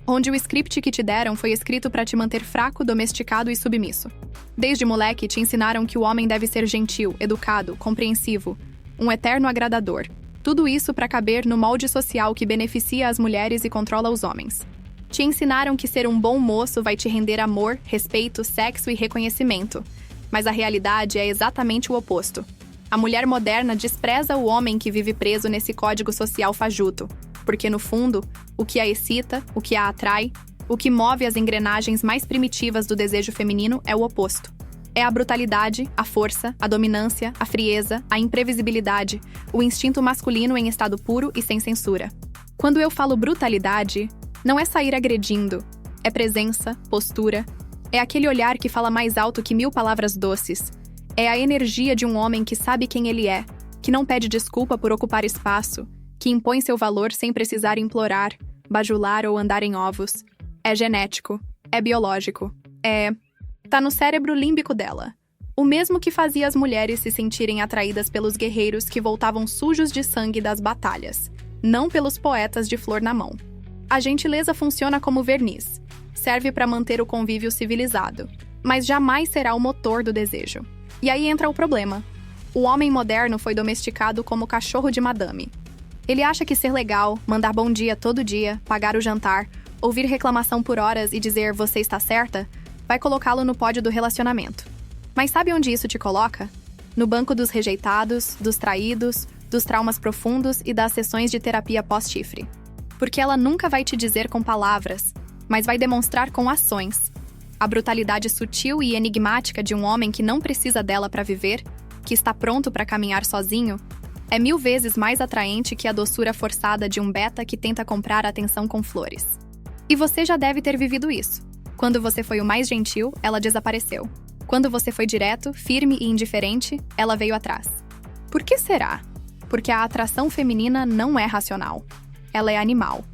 onde o script que te deram foi escrito para te manter fraco, domesticado e submisso. Desde moleque te ensinaram que o homem deve ser gentil, educado, compreensivo, um eterno agradador. Tudo isso para caber no molde social que beneficia as mulheres e controla os homens. Te ensinaram que ser um bom moço vai te render amor, respeito, sexo e reconhecimento. Mas a realidade é exatamente o oposto. A mulher moderna despreza o homem que vive preso nesse código social fajuto, porque no fundo, o que a excita, o que a atrai, o que move as engrenagens mais primitivas do desejo feminino é o oposto. É a brutalidade, a força, a dominância, a frieza, a imprevisibilidade, o instinto masculino em estado puro e sem censura. Quando eu falo brutalidade, não é sair agredindo, é presença, postura, é aquele olhar que fala mais alto que 1000 palavras doces, é a energia de um homem que sabe quem ele é, que não pede desculpa por ocupar espaço, que impõe seu valor sem precisar implorar, bajular ou andar em ovos. É genético, é biológico, tá no cérebro límbico dela. O mesmo que fazia as mulheres se sentirem atraídas pelos guerreiros que voltavam sujos de sangue das batalhas, não pelos poetas de flor na mão. A gentileza funciona como verniz, serve para manter o convívio civilizado, mas jamais será o motor do desejo. E aí entra o problema. O homem moderno foi domesticado como cachorro de madame. Ele acha que ser legal, mandar bom dia todo dia, pagar o jantar, ouvir reclamação por horas e dizer "você está certa", vai colocá-lo no pódio do relacionamento. Mas sabe onde isso te coloca? No banco dos rejeitados, dos traídos, dos traumas profundos e das sessões de terapia pós-chifre. Porque ela nunca vai te dizer com palavras, mas vai demonstrar com ações. A brutalidade sutil e enigmática de um homem que não precisa dela para viver, que está pronto para caminhar sozinho, é 1000 vezes mais atraente que a doçura forçada de um beta que tenta comprar atenção com flores. E você já deve ter vivido isso. Quando você foi o mais gentil, ela desapareceu. Quando você foi direto, firme e indiferente, ela veio atrás. Por que será? Porque a atração feminina não é racional. Ela é animal.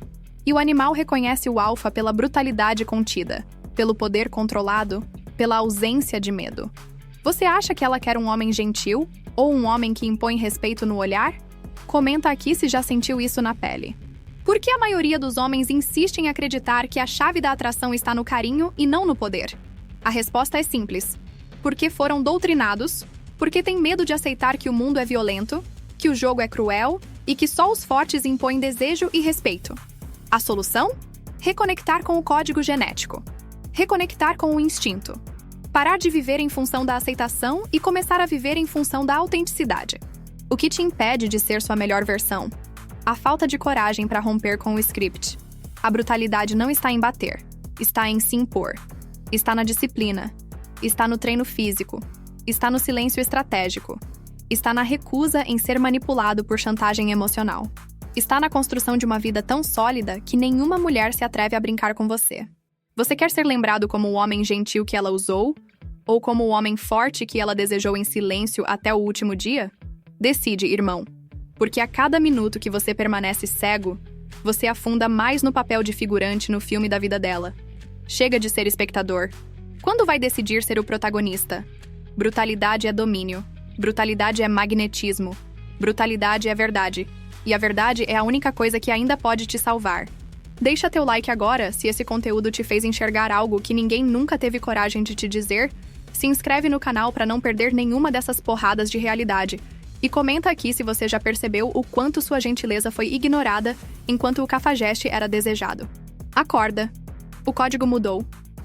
E o animal reconhece o alfa pela brutalidade contida, pelo poder controlado, pela ausência de medo. Você acha que ela quer um homem gentil? Ou um homem que impõe respeito no olhar? Comenta aqui se já sentiu isso na pele. Por que a maioria dos homens insiste em acreditar que a chave da atração está no carinho e não no poder? A resposta é simples. Porque foram doutrinados, porque têm medo de aceitar que o mundo é violento, que o jogo é cruel e que só os fortes impõem desejo e respeito. A solução? Reconectar com o código genético. Reconectar com o instinto. Parar de viver em função da aceitação e começar a viver em função da autenticidade. O que te impede de ser sua melhor versão? A falta de coragem para romper com o script. A brutalidade não está em bater, está em se impor. Está na disciplina. Está no treino físico. Está no silêncio estratégico. Está na recusa em ser manipulado por chantagem emocional. Está na construção de uma vida tão sólida que nenhuma mulher se atreve a brincar com você. Você quer ser lembrado como o homem gentil que ela usou? Ou como o homem forte que ela desejou em silêncio até o último dia? Decide, irmão. Porque a cada minuto que você permanece cego, você afunda mais no papel de figurante no filme da vida dela. Chega de ser espectador. Quando vai decidir ser o protagonista? Brutalidade é domínio. Brutalidade é magnetismo. Brutalidade é verdade. E a verdade é a única coisa que ainda pode te salvar. Deixa teu like agora se esse conteúdo te fez enxergar algo que ninguém nunca teve coragem de te dizer. Se inscreve no canal para não perder nenhuma dessas porradas de realidade. E comenta aqui se você já percebeu o quanto sua gentileza foi ignorada enquanto o cafajeste era desejado. Acorda! O código mudou.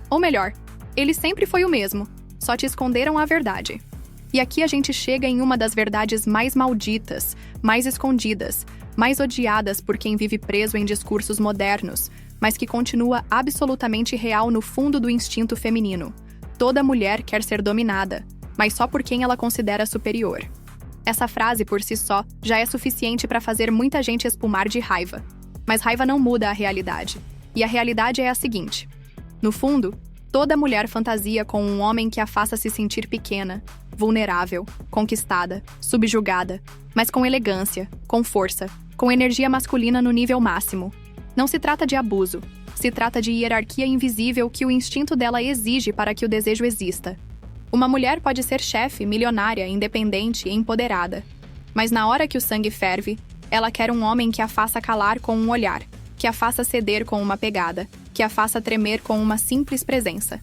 Ou melhor, ele sempre foi o mesmo, só te esconderam a verdade. E aqui a gente chega em uma das verdades mais malditas, mais escondidas, mais odiadas por quem vive preso em discursos modernos, mas que continua absolutamente real no fundo do instinto feminino. Toda mulher quer ser dominada, mas só por quem ela considera superior. Essa frase por si só já é suficiente para fazer muita gente espumar de raiva. Mas raiva não muda a realidade. E a realidade é a seguinte: no fundo, toda mulher fantasia com um homem que a faça se sentir pequena, vulnerável, conquistada, subjugada, mas com elegância, com força, com energia masculina no nível máximo. Não se trata de abuso, se trata de hierarquia invisível que o instinto dela exige para que o desejo exista. Uma mulher pode ser chefe, milionária, independente e empoderada, mas na hora que o sangue ferve, ela quer um homem que a faça calar com um olhar, que a faça ceder com uma pegada, que a faça tremer com uma simples presença.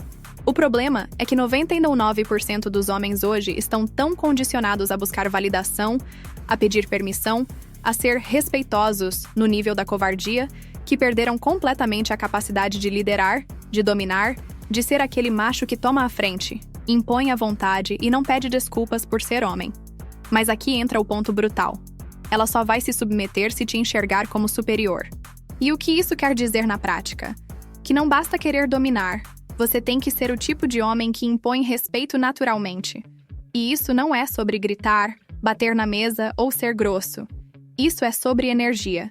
O problema é que 99% dos homens hoje estão tão condicionados a buscar validação, a pedir permissão, a ser respeitosos no nível da covardia, que perderam completamente a capacidade de liderar, de dominar, de ser aquele macho que toma a frente, impõe a vontade e não pede desculpas por ser homem. Mas aqui entra o ponto brutal. Ela só vai se submeter se te enxergar como superior. E o que isso quer dizer na prática? Que não basta querer dominar, você tem que ser o tipo de homem que impõe respeito naturalmente. E isso não é sobre gritar, bater na mesa ou ser grosso. Isso é sobre energia.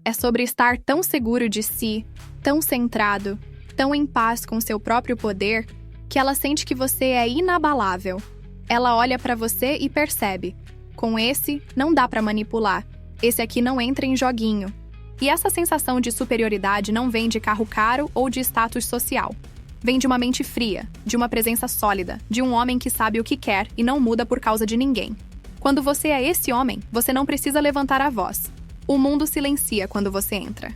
É sobre estar tão seguro de si, tão centrado, tão em paz com seu próprio poder, que ela sente que você é inabalável. Ela olha pra você e percebe: com esse, não dá pra manipular. Esse aqui não entra em joguinho. E essa sensação de superioridade não vem de carro caro ou de status social. Vem de uma mente fria, de uma presença sólida, de um homem que sabe o que quer e não muda por causa de ninguém. Quando você é esse homem, você não precisa levantar a voz. O mundo silencia quando você entra.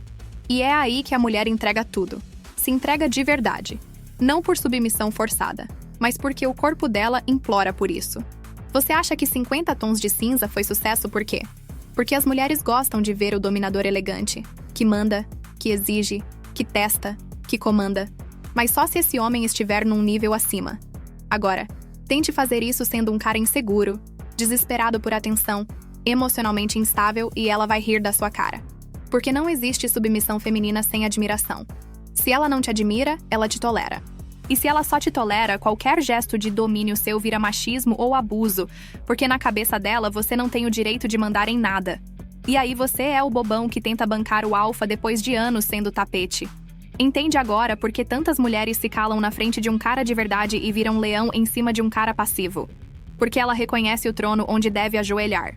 E é aí que a mulher entrega tudo. Se entrega de verdade. Não por submissão forçada, mas porque o corpo dela implora por isso. Você acha que 50 tons de cinza foi sucesso por quê? Porque as mulheres gostam de ver o dominador elegante, que manda, que exige, que testa, que comanda. Mas só se esse homem estiver num nível acima. Agora, tente fazer isso sendo um cara inseguro, desesperado por atenção, emocionalmente instável e ela vai rir da sua cara. Porque não existe submissão feminina sem admiração. Se ela não te admira, ela te tolera. E se ela só te tolera, qualquer gesto de domínio seu vira machismo ou abuso, porque na cabeça dela você não tem o direito de mandar em nada. E aí você é o bobão que tenta bancar o alfa depois de anos sendo tapete. Entende agora por que tantas mulheres se calam na frente de um cara de verdade e viram leão em cima de um cara passivo? Porque ela reconhece o trono onde deve ajoelhar.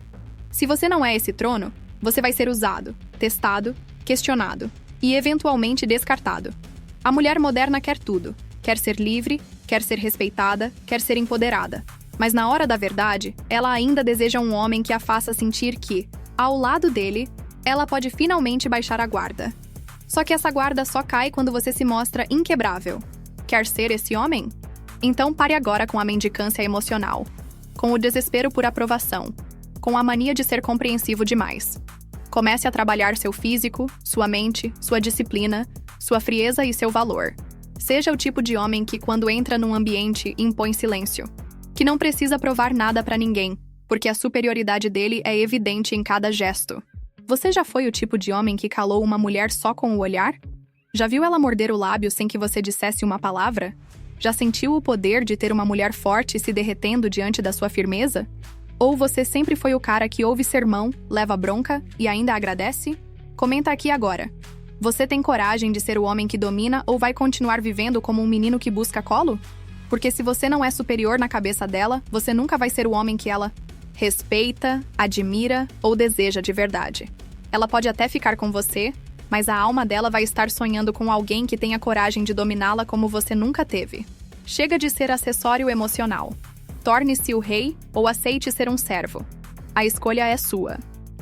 Se você não é esse trono, você vai ser usado, testado, questionado e eventualmente descartado. A mulher moderna quer tudo. Quer ser livre, quer ser respeitada, quer ser empoderada. Mas na hora da verdade, ela ainda deseja um homem que a faça sentir que, ao lado dele, ela pode finalmente baixar a guarda. Só que essa guarda só cai quando você se mostra inquebrável. Quer ser esse homem? Então pare agora com a mendicância emocional, com o desespero por aprovação, com a mania de ser compreensivo demais. Comece a trabalhar seu físico, sua mente, sua disciplina, sua frieza e seu valor. Seja o tipo de homem que, quando entra num ambiente, impõe silêncio. Que não precisa provar nada pra ninguém, porque a superioridade dele é evidente em cada gesto. Você já foi o tipo de homem que calou uma mulher só com o olhar? Já viu ela morder o lábio sem que você dissesse uma palavra? Já sentiu o poder de ter uma mulher forte se derretendo diante da sua firmeza? Ou você sempre foi o cara que ouve sermão, leva bronca e ainda agradece? Comenta aqui agora. Você tem coragem de ser o homem que domina ou vai continuar vivendo como um menino que busca colo? Porque se você não é superior na cabeça dela, você nunca vai ser o homem que ela respeita, admira ou deseja de verdade. Ela pode até ficar com você, mas a alma dela vai estar sonhando com alguém que tenha coragem de dominá-la como você nunca teve. Chega de ser acessório emocional. Torne-se o rei ou aceite ser um servo. A escolha é sua.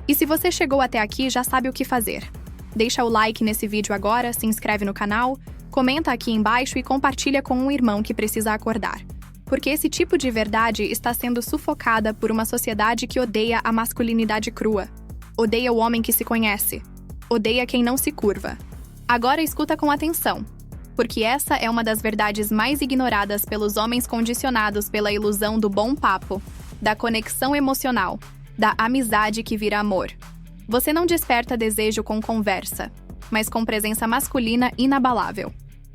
E se você chegou até aqui, já sabe o que fazer. Deixa o like nesse vídeo agora, se inscreve no canal, comenta aqui embaixo e compartilha com um irmão que precisa acordar. Porque esse tipo de verdade está sendo sufocada por uma sociedade que odeia a masculinidade crua. Odeia o homem que se conhece. Odeia quem não se curva. Agora escuta com atenção, porque essa é uma das verdades mais ignoradas pelos homens condicionados pela ilusão do bom papo, da conexão emocional, da amizade que vira amor. Você não desperta desejo com conversa, mas com presença masculina inabalável.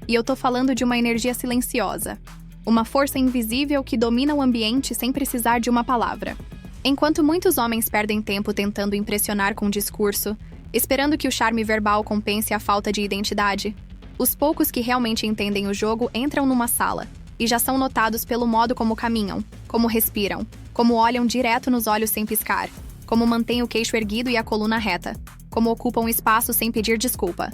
E eu tô falando de uma energia silenciosa, uma força invisível que domina o ambiente sem precisar de uma palavra. Enquanto muitos homens perdem tempo tentando impressionar com discurso, esperando que o charme verbal compense a falta de identidade, os poucos que realmente entendem o jogo entram numa sala e já são notados pelo modo como caminham, como respiram, como olham direto nos olhos sem piscar, como mantêm o queixo erguido e a coluna reta, como ocupam espaço sem pedir desculpa.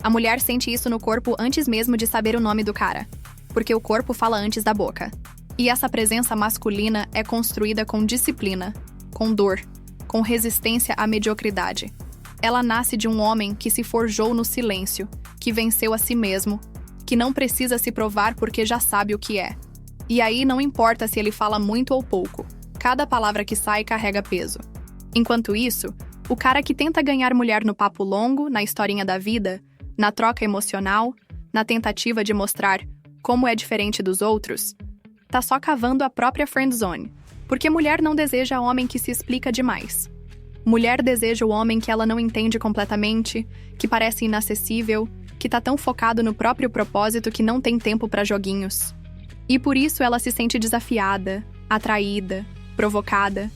A mulher sente isso no corpo antes mesmo de saber o nome do cara, porque o corpo fala antes da boca. E essa presença masculina é construída com disciplina, com dor, com resistência à mediocridade. Ela nasce de um homem que se forjou no silêncio, que venceu a si mesmo, que não precisa se provar porque já sabe o que é. E aí não importa se ele fala muito ou pouco, cada palavra que sai carrega peso. Enquanto isso, o cara que tenta ganhar mulher no papo longo, na historinha da vida, na troca emocional, na tentativa de mostrar como é diferente dos outros, tá só cavando a própria friendzone, porque mulher não deseja homem que se explica demais. Mulher deseja o homem que ela não entende completamente, que parece inacessível, que tá tão focado no próprio propósito que não tem tempo pra joguinhos. E por isso ela se sente desafiada, atraída, provocada.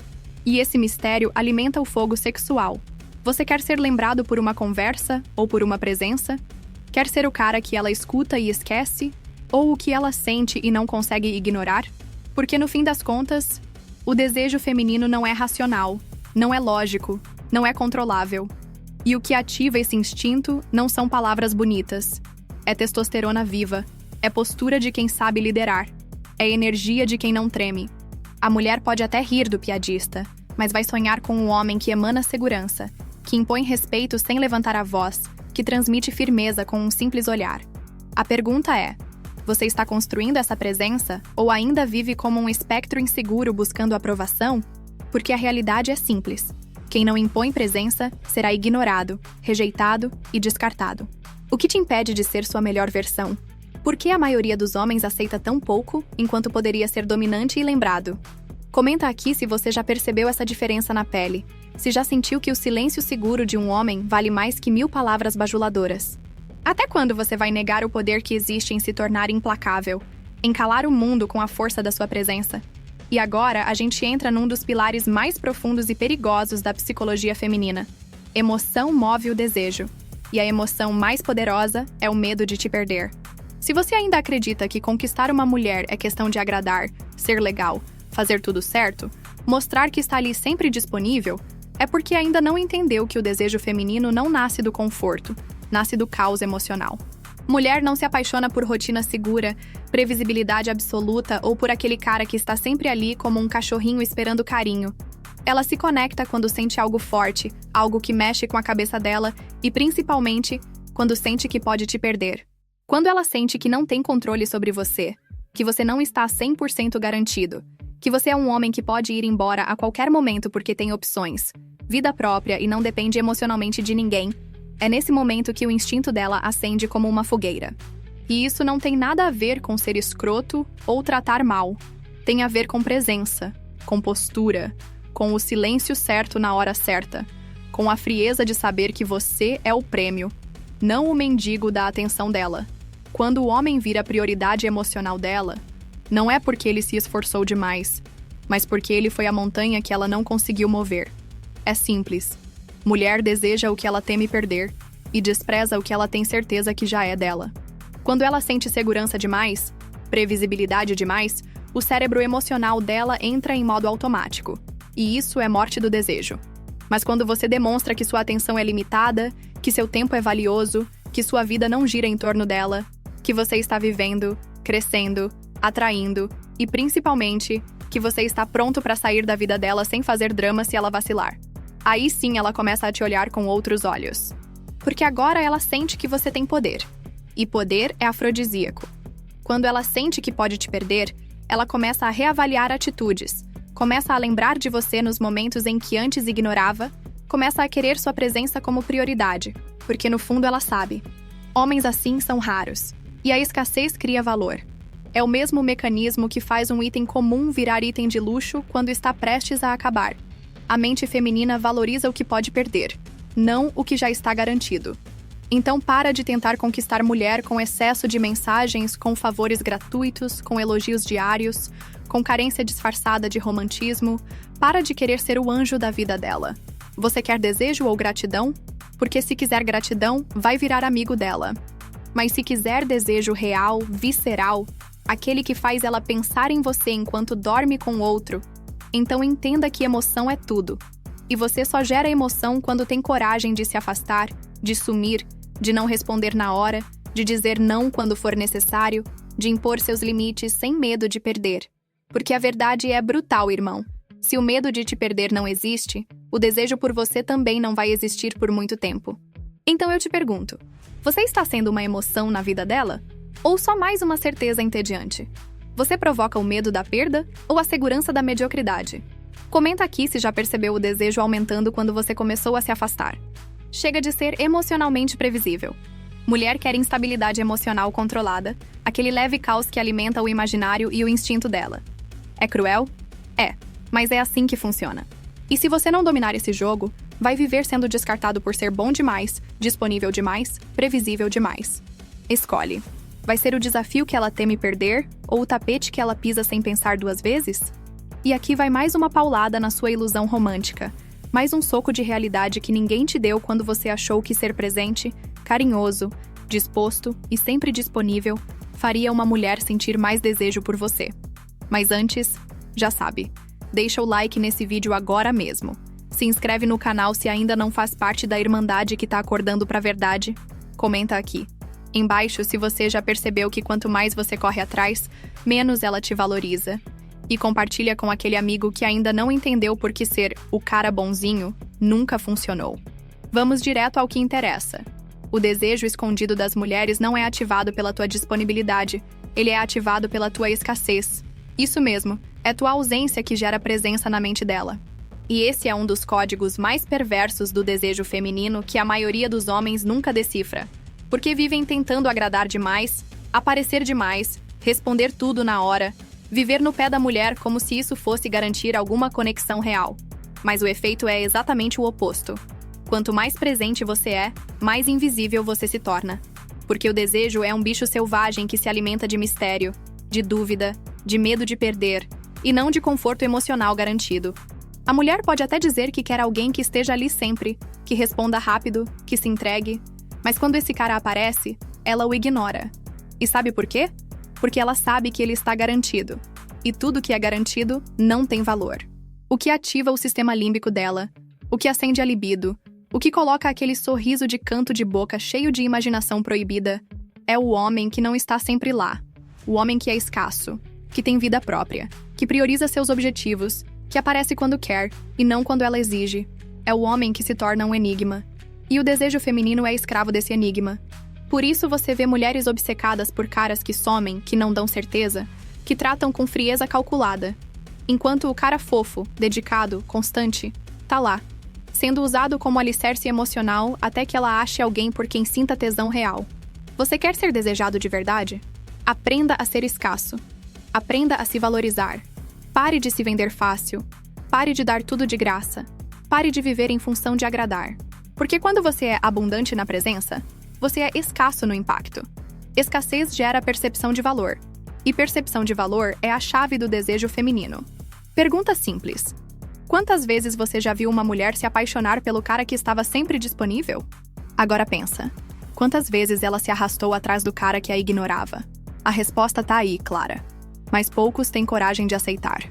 E esse mistério alimenta o fogo sexual. Você quer ser lembrado por uma conversa ou por uma presença? Quer ser o cara que ela escuta e esquece? Ou o que ela sente e não consegue ignorar? Porque no fim das contas, o desejo feminino não é racional, não é lógico, não é controlável. E o que ativa esse instinto não são palavras bonitas. É testosterona viva, é postura de quem sabe liderar, é energia de quem não treme. A mulher pode até rir do piadista, mas vai sonhar com um homem que emana segurança, que impõe respeito sem levantar a voz, que transmite firmeza com um simples olhar. A pergunta é: você está construindo essa presença ou ainda vive como um espectro inseguro buscando aprovação? Porque a realidade é simples. Quem não impõe presença será ignorado, rejeitado e descartado. O que te impede de ser sua melhor versão? Por que a maioria dos homens aceita tão pouco, enquanto poderia ser dominante e lembrado? Comenta aqui se você já percebeu essa diferença na pele, se já sentiu que o silêncio seguro de um homem vale mais que 1000 palavras bajuladoras. Até quando você vai negar o poder que existe em se tornar implacável, em calar o mundo com a força da sua presença? E agora a gente entra num dos pilares mais profundos e perigosos da psicologia feminina. Emoção move o desejo. E a emoção mais poderosa é o medo de te perder. Se você ainda acredita que conquistar uma mulher é questão de agradar, ser legal, fazer tudo certo, mostrar que está ali sempre disponível, é porque ainda não entendeu que o desejo feminino não nasce do conforto, nasce do caos emocional. Mulher não se apaixona por rotina segura, previsibilidade absoluta ou por aquele cara que está sempre ali como um cachorrinho esperando carinho. Ela se conecta quando sente algo forte, algo que mexe com a cabeça dela e, principalmente, quando sente que pode te perder. Quando ela sente que não tem controle sobre você, que você não está 100% garantido, que você é um homem que pode ir embora a qualquer momento porque tem opções, vida própria e não depende emocionalmente de ninguém, é nesse momento que o instinto dela acende como uma fogueira. E isso não tem nada a ver com ser escroto ou tratar mal. Tem a ver com presença, com postura, com o silêncio certo na hora certa, com a frieza de saber que você é o prêmio, não o mendigo da atenção dela. Quando o homem vira a prioridade emocional dela, não é porque ele se esforçou demais, mas porque ele foi a montanha que ela não conseguiu mover. É simples. Mulher deseja o que ela teme perder e despreza o que ela tem certeza que já é dela. Quando ela sente segurança demais, previsibilidade demais, o cérebro emocional dela entra em modo automático. E isso é morte do desejo. Mas quando você demonstra que sua atenção é limitada, que seu tempo é valioso, que sua vida não gira em torno dela, que você está vivendo, crescendo, atraindo e, principalmente, que você está pronto para sair da vida dela sem fazer drama se ela vacilar. Aí sim ela começa a te olhar com outros olhos. Porque agora ela sente que você tem poder. E poder é afrodisíaco. Quando ela sente que pode te perder, ela começa a reavaliar atitudes, começa a lembrar de você nos momentos em que antes ignorava, começa a querer sua presença como prioridade, porque no fundo ela sabe. Homens assim são raros, e a escassez cria valor. É o mesmo mecanismo que faz um item comum virar item de luxo quando está prestes a acabar. A mente feminina valoriza o que pode perder, não o que já está garantido. Então para de tentar conquistar mulher com excesso de mensagens, com favores gratuitos, com elogios diários, com carência disfarçada de romantismo. Para de querer ser o anjo da vida dela. Você quer desejo ou gratidão? Porque se quiser gratidão, vai virar amigo dela. Mas se quiser desejo real, visceral, aquele que faz ela pensar em você enquanto dorme com outro, então entenda que emoção é tudo. E você só gera emoção quando tem coragem de se afastar, de sumir, de não responder na hora, de dizer não quando for necessário, de impor seus limites sem medo de perder. Porque a verdade é brutal, irmão. Se o medo de te perder não existe, o desejo por você também não vai existir por muito tempo. Então eu te pergunto, você está sendo uma emoção na vida dela? Ou só mais uma certeza entediante? Você provoca o medo da perda ou a segurança da mediocridade? Comenta aqui se já percebeu o desejo aumentando quando você começou a se afastar. Chega de ser emocionalmente previsível. Mulher quer instabilidade emocional controlada, aquele leve caos que alimenta o imaginário e o instinto dela. É cruel? É, mas é assim que funciona. E se você não dominar esse jogo, vai viver sendo descartado por ser bom demais, disponível demais, previsível demais. Escolhe. Vai ser o desafio que ela teme perder ou o tapete que ela pisa sem pensar duas vezes? E aqui vai mais uma paulada na sua ilusão romântica. Mais um soco de realidade que ninguém te deu quando você achou que ser presente, carinhoso, disposto e sempre disponível faria uma mulher sentir mais desejo por você. Mas antes, já sabe, deixa o like nesse vídeo agora mesmo. Se inscreve no canal se ainda não faz parte da irmandade que tá acordando pra verdade. Comenta aqui. Embaixo se você já percebeu que quanto mais você corre atrás, menos ela te valoriza. E compartilha com aquele amigo que ainda não entendeu por que ser o cara bonzinho nunca funcionou. Vamos direto ao que interessa. O desejo escondido das mulheres não é ativado pela tua disponibilidade, ele é ativado pela tua escassez. Isso mesmo, é tua ausência que gera presença na mente dela. E esse é um dos códigos mais perversos do desejo feminino que a maioria dos homens nunca decifra. Porque vivem tentando agradar demais, aparecer demais, responder tudo na hora, viver no pé da mulher como se isso fosse garantir alguma conexão real. Mas o efeito é exatamente o oposto. Quanto mais presente você é, mais invisível você se torna. Porque o desejo é um bicho selvagem que se alimenta de mistério, de dúvida, de medo de perder, e não de conforto emocional garantido. A mulher pode até dizer que quer alguém que esteja ali sempre, que responda rápido, que se entregue, mas quando esse cara aparece, ela o ignora. E sabe por quê? Porque ela sabe que ele está garantido. E tudo que é garantido não tem valor. O que ativa o sistema límbico dela, o que acende a libido, o que coloca aquele sorriso de canto de boca cheio de imaginação proibida, é o homem que não está sempre lá. O homem que é escasso, que tem vida própria, que prioriza seus objetivos, que aparece quando quer e não quando ela exige. É o homem que se torna um enigma. E o desejo feminino é escravo desse enigma. Por isso você vê mulheres obcecadas por caras que somem, que não dão certeza, que tratam com frieza calculada. Enquanto o cara fofo, dedicado, constante, tá lá, sendo usado como alicerce emocional até que ela ache alguém por quem sinta tesão real. Você quer ser desejado de verdade? Aprenda a ser escasso. Aprenda a se valorizar. Pare de se vender fácil. Pare de dar tudo de graça. Pare de viver em função de agradar. Porque quando você é abundante na presença, você é escasso no impacto. Escassez gera percepção de valor. E percepção de valor é a chave do desejo feminino. Pergunta simples. Quantas vezes você já viu uma mulher se apaixonar pelo cara que estava sempre disponível? Agora pensa. Quantas vezes ela se arrastou atrás do cara que a ignorava? A resposta tá aí, clara. Mas poucos têm coragem de aceitar.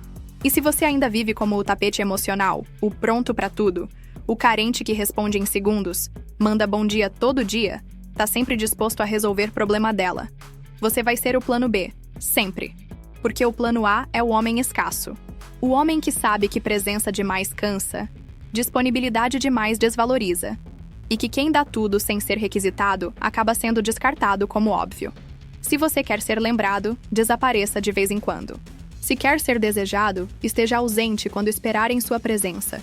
E se você ainda vive como o tapete emocional, o pronto pra tudo, o carente que responde em segundos, manda bom dia todo dia, tá sempre disposto a resolver problema dela. Você vai ser o plano B, sempre. Porque o plano A é o homem escasso. O homem que sabe que presença demais cansa, disponibilidade demais desvaloriza. E que quem dá tudo sem ser requisitado acaba sendo descartado como óbvio. Se você quer ser lembrado, desapareça de vez em quando. Se quer ser desejado, esteja ausente quando esperarem sua presença.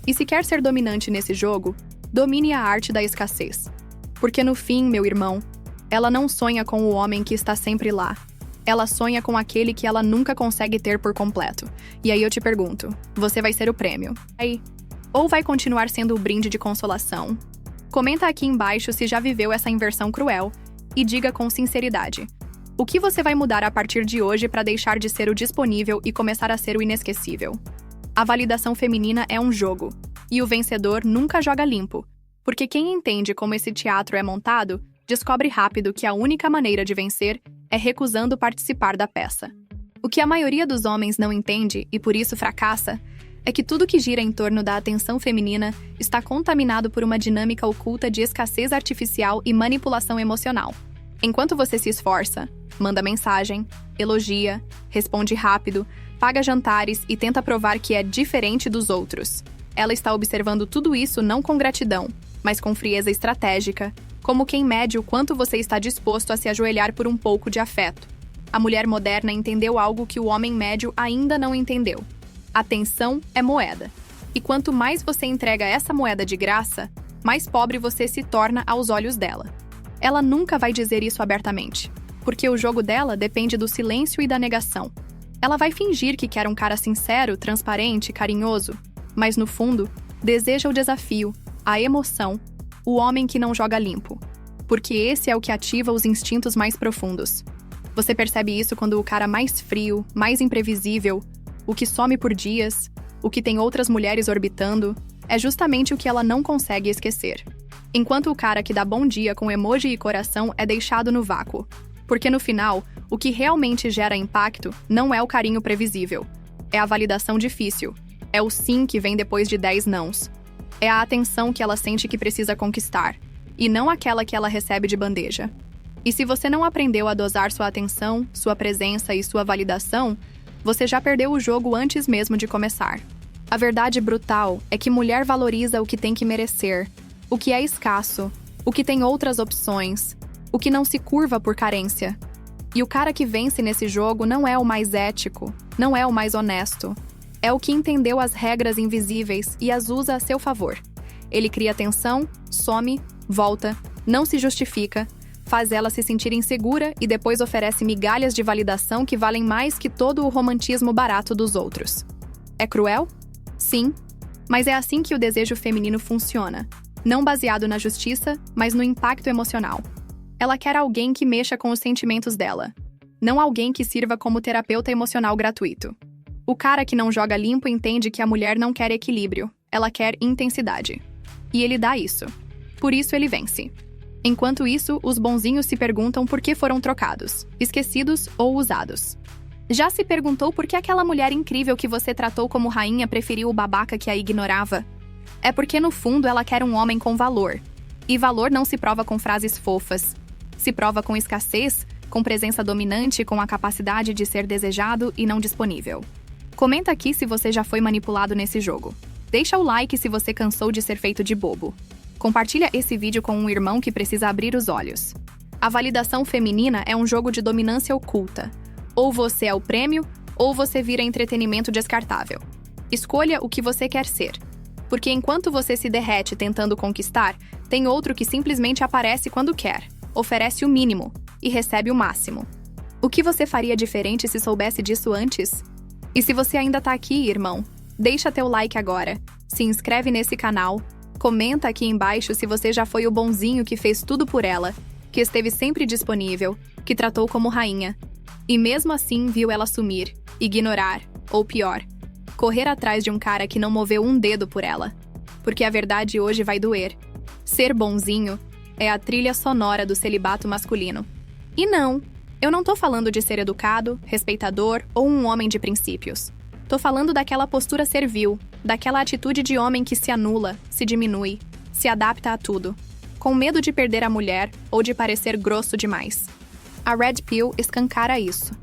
E se quer ser dominante nesse jogo, domine a arte da escassez. Porque no fim, meu irmão, ela não sonha com o homem que está sempre lá. Ela sonha com aquele que ela nunca consegue ter por completo. E aí eu te pergunto, você vai ser o prêmio? Ou vai continuar sendo o brinde de consolação? Comenta aqui embaixo se já viveu essa inversão cruel e diga com sinceridade. O que você vai mudar a partir de hoje para deixar de ser o disponível e começar a ser o inesquecível? A validação feminina é um jogo, e o vencedor nunca joga limpo, porque quem entende como esse teatro é montado, descobre rápido que a única maneira de vencer é recusando participar da peça. O que a maioria dos homens não entende, e por isso fracassa, é que tudo que gira em torno da atenção feminina está contaminado por uma dinâmica oculta de escassez artificial e manipulação emocional. Enquanto você se esforça, manda mensagem, elogia, responde rápido, paga jantares e tenta provar que é diferente dos outros. Ela está observando tudo isso não com gratidão, mas com frieza estratégica, como quem mede o quanto você está disposto a se ajoelhar por um pouco de afeto. A mulher moderna entendeu algo que o homem médio ainda não entendeu. Atenção é moeda. E quanto mais você entrega essa moeda de graça, mais pobre você se torna aos olhos dela. Ela nunca vai dizer isso abertamente, porque o jogo dela depende do silêncio e da negação. Ela vai fingir que quer um cara sincero, transparente, carinhoso, mas no fundo, deseja o desafio, a emoção, o homem que não joga limpo. Porque esse é o que ativa os instintos mais profundos. Você percebe isso quando o cara mais frio, mais imprevisível, o que some por dias, o que tem outras mulheres orbitando, é justamente o que ela não consegue esquecer. Enquanto o cara que dá bom dia com emoji e coração é deixado no vácuo. Porque no final, o que realmente gera impacto não é o carinho previsível. É a validação difícil. É o sim que vem depois de 10 nãos. É a atenção que ela sente que precisa conquistar, e não aquela que ela recebe de bandeja. E se você não aprendeu a dosar sua atenção, sua presença e sua validação, você já perdeu o jogo antes mesmo de começar. A verdade brutal é que mulher valoriza o que tem que merecer, o que é escasso, o que tem outras opções, o que não se curva por carência. E o cara que vence nesse jogo não é o mais ético, não é o mais honesto. É o que entendeu as regras invisíveis e as usa a seu favor. Ele cria tensão, some, volta, não se justifica, faz ela se sentir insegura e depois oferece migalhas de validação que valem mais que todo o romantismo barato dos outros. É cruel? Sim, mas é assim que o desejo feminino funciona, não baseado na justiça, mas no impacto emocional. Ela quer alguém que mexa com os sentimentos dela, não alguém que sirva como terapeuta emocional gratuito. O cara que não joga limpo entende que a mulher não quer equilíbrio, ela quer intensidade. E ele dá isso. Por isso ele vence. Enquanto isso, os bonzinhos se perguntam por que foram trocados, esquecidos ou usados. Já se perguntou por que aquela mulher incrível que você tratou como rainha preferiu o babaca que a ignorava? É porque no fundo ela quer um homem com valor. E valor não se prova com frases fofas. Se prova com escassez, com presença dominante, com a capacidade de ser desejado e não disponível. Comenta aqui se você já foi manipulado nesse jogo. Deixa o like se você cansou de ser feito de bobo. Compartilha esse vídeo com um irmão que precisa abrir os olhos. A validação feminina é um jogo de dominância oculta. Ou você é o prêmio, ou você vira entretenimento descartável. Escolha o que você quer ser. Porque enquanto você se derrete tentando conquistar, tem outro que simplesmente aparece quando quer, oferece o mínimo e recebe o máximo. O que você faria diferente se soubesse disso antes? E se você ainda tá aqui, irmão, deixa teu like agora, se inscreve nesse canal, comenta aqui embaixo se você já foi o bonzinho que fez tudo por ela, que esteve sempre disponível, que tratou como rainha, e mesmo assim viu ela sumir, ignorar, ou pior, correr atrás de um cara que não moveu um dedo por ela. Porque a verdade hoje vai doer. Ser bonzinho é a trilha sonora do celibato masculino. E não, eu não tô falando de ser educado, respeitador ou um homem de princípios. Tô falando daquela postura servil, daquela atitude de homem que se anula, se diminui, se adapta a tudo, com medo de perder a mulher ou de parecer grosso demais. A Red Pill escancara isso.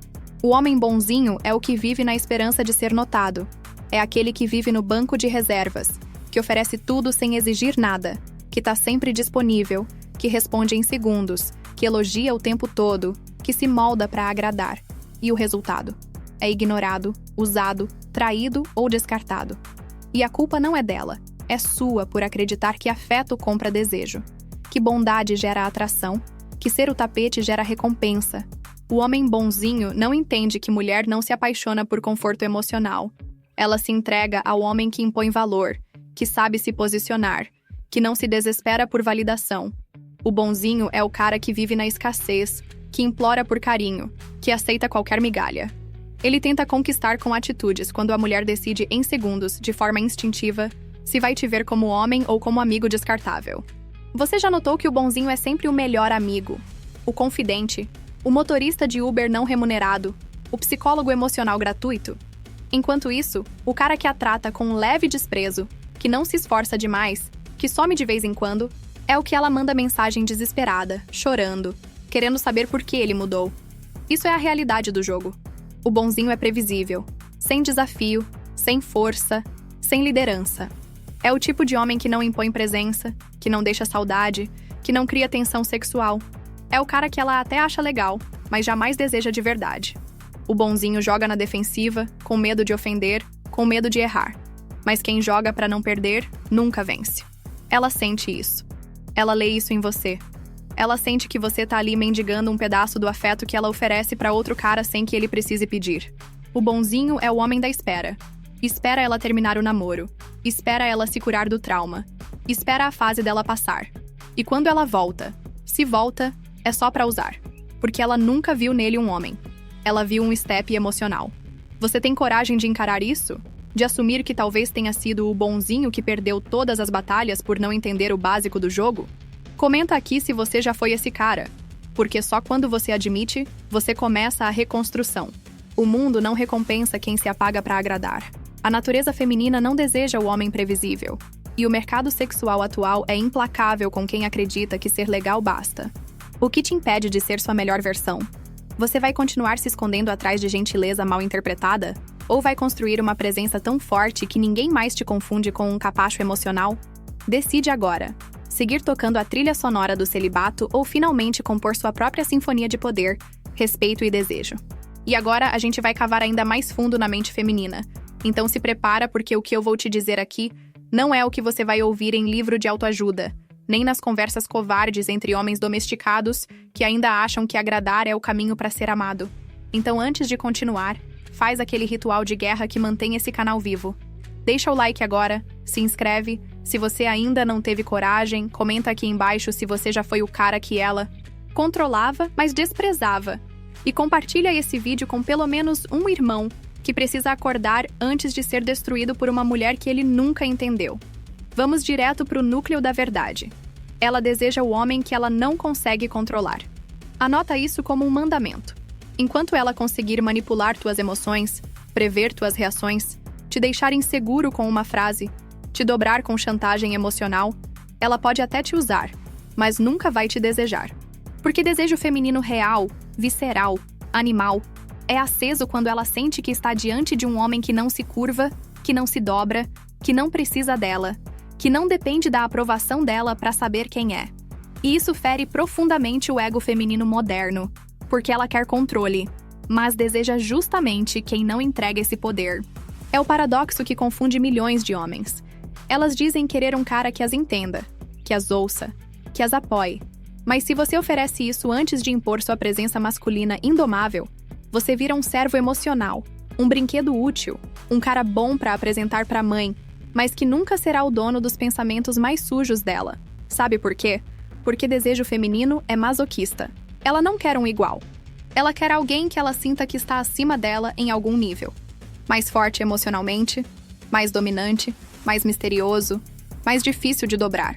O homem bonzinho é o que vive na esperança de ser notado. É aquele que vive no banco de reservas, que oferece tudo sem exigir nada, que tá sempre disponível, que responde em segundos, que elogia o tempo todo, que se molda para agradar. E o resultado? É ignorado, usado, traído ou descartado. E a culpa não é dela, é sua por acreditar que afeto compra desejo, que bondade gera atração, que ser o tapete gera recompensa. O homem bonzinho não entende que mulher não se apaixona por conforto emocional. Ela se entrega ao homem que impõe valor, que sabe se posicionar, que não se desespera por validação. O bonzinho é o cara que vive na escassez, que implora por carinho, que aceita qualquer migalha. Ele tenta conquistar com atitudes quando a mulher decide em segundos, de forma instintiva, se vai te ver como homem ou como amigo descartável. Você já notou que o bonzinho é sempre o melhor amigo, o confidente, o motorista de Uber não remunerado, o psicólogo emocional gratuito? Enquanto isso, o cara que a trata com um leve desprezo, que não se esforça demais, que some de vez em quando, é o que ela manda mensagem desesperada, chorando, querendo saber por que ele mudou. Isso é a realidade do jogo. O bonzinho é previsível, sem desafio, sem força, sem liderança. É o tipo de homem que não impõe presença, que não deixa saudade, que não cria tensão sexual. É o cara que ela até acha legal, mas jamais deseja de verdade. O bonzinho joga na defensiva, com medo de ofender, com medo de errar. Mas quem joga pra não perder, nunca vence. Ela sente isso. Ela lê isso em você. Ela sente que você tá ali mendigando um pedaço do afeto que ela oferece pra outro cara sem que ele precise pedir. O bonzinho é o homem da espera. Espera ela terminar o namoro. Espera ela se curar do trauma. Espera a fase dela passar. E quando ela volta, se volta, é só pra usar. Porque ela nunca viu nele um homem. Ela viu um step emocional. Você tem coragem de encarar isso? De assumir que talvez tenha sido o bonzinho que perdeu todas as batalhas por não entender o básico do jogo? Comenta aqui se você já foi esse cara. Porque só quando você admite, você começa a reconstrução. O mundo não recompensa quem se apaga pra agradar. A natureza feminina não deseja o homem previsível. E o mercado sexual atual é implacável com quem acredita que ser legal basta. O que te impede de ser sua melhor versão? Você vai continuar se escondendo atrás de gentileza mal interpretada? Ou vai construir uma presença tão forte que ninguém mais te confunde com um capacho emocional? Decide agora. Seguir tocando a trilha sonora do celibato ou finalmente compor sua própria sinfonia de poder, respeito e desejo. E agora a gente vai cavar ainda mais fundo na mente feminina. Então se prepara porque o que eu vou te dizer aqui não é o que você vai ouvir em livro de autoajuda, nem nas conversas covardes entre homens domesticados que ainda acham que agradar é o caminho para ser amado. Então antes de continuar, faz aquele ritual de guerra que mantém esse canal vivo. Deixa o like agora, se inscreve, se você ainda não teve coragem, comenta aqui embaixo se você já foi o cara que ela controlava, mas desprezava. E compartilha esse vídeo com pelo menos um irmão que precisa acordar antes de ser destruído por uma mulher que ele nunca entendeu. Vamos direto pro núcleo da verdade. Ela deseja o homem que ela não consegue controlar. Anota isso como um mandamento. Enquanto ela conseguir manipular tuas emoções, prever tuas reações, te deixar inseguro com uma frase, te dobrar com chantagem emocional, ela pode até te usar, mas nunca vai te desejar. Porque desejo feminino real, visceral, animal, é aceso quando ela sente que está diante de um homem que não se curva, que não se dobra, que não precisa dela, que não depende da aprovação dela para saber quem é. E isso fere profundamente o ego feminino moderno, porque ela quer controle, mas deseja justamente quem não entrega esse poder. É o paradoxo que confunde milhões de homens. Elas dizem querer um cara que as entenda, que as ouça, que as apoie. Mas se você oferece isso antes de impor sua presença masculina indomável, você vira um servo emocional, um brinquedo útil, um cara bom para apresentar para a mãe, mas que nunca será o dono dos pensamentos mais sujos dela. Sabe por quê? Porque desejo feminino é masoquista. Ela não quer um igual. Ela quer alguém que ela sinta que está acima dela em algum nível. Mais forte emocionalmente, mais dominante, mais misterioso, mais difícil de dobrar.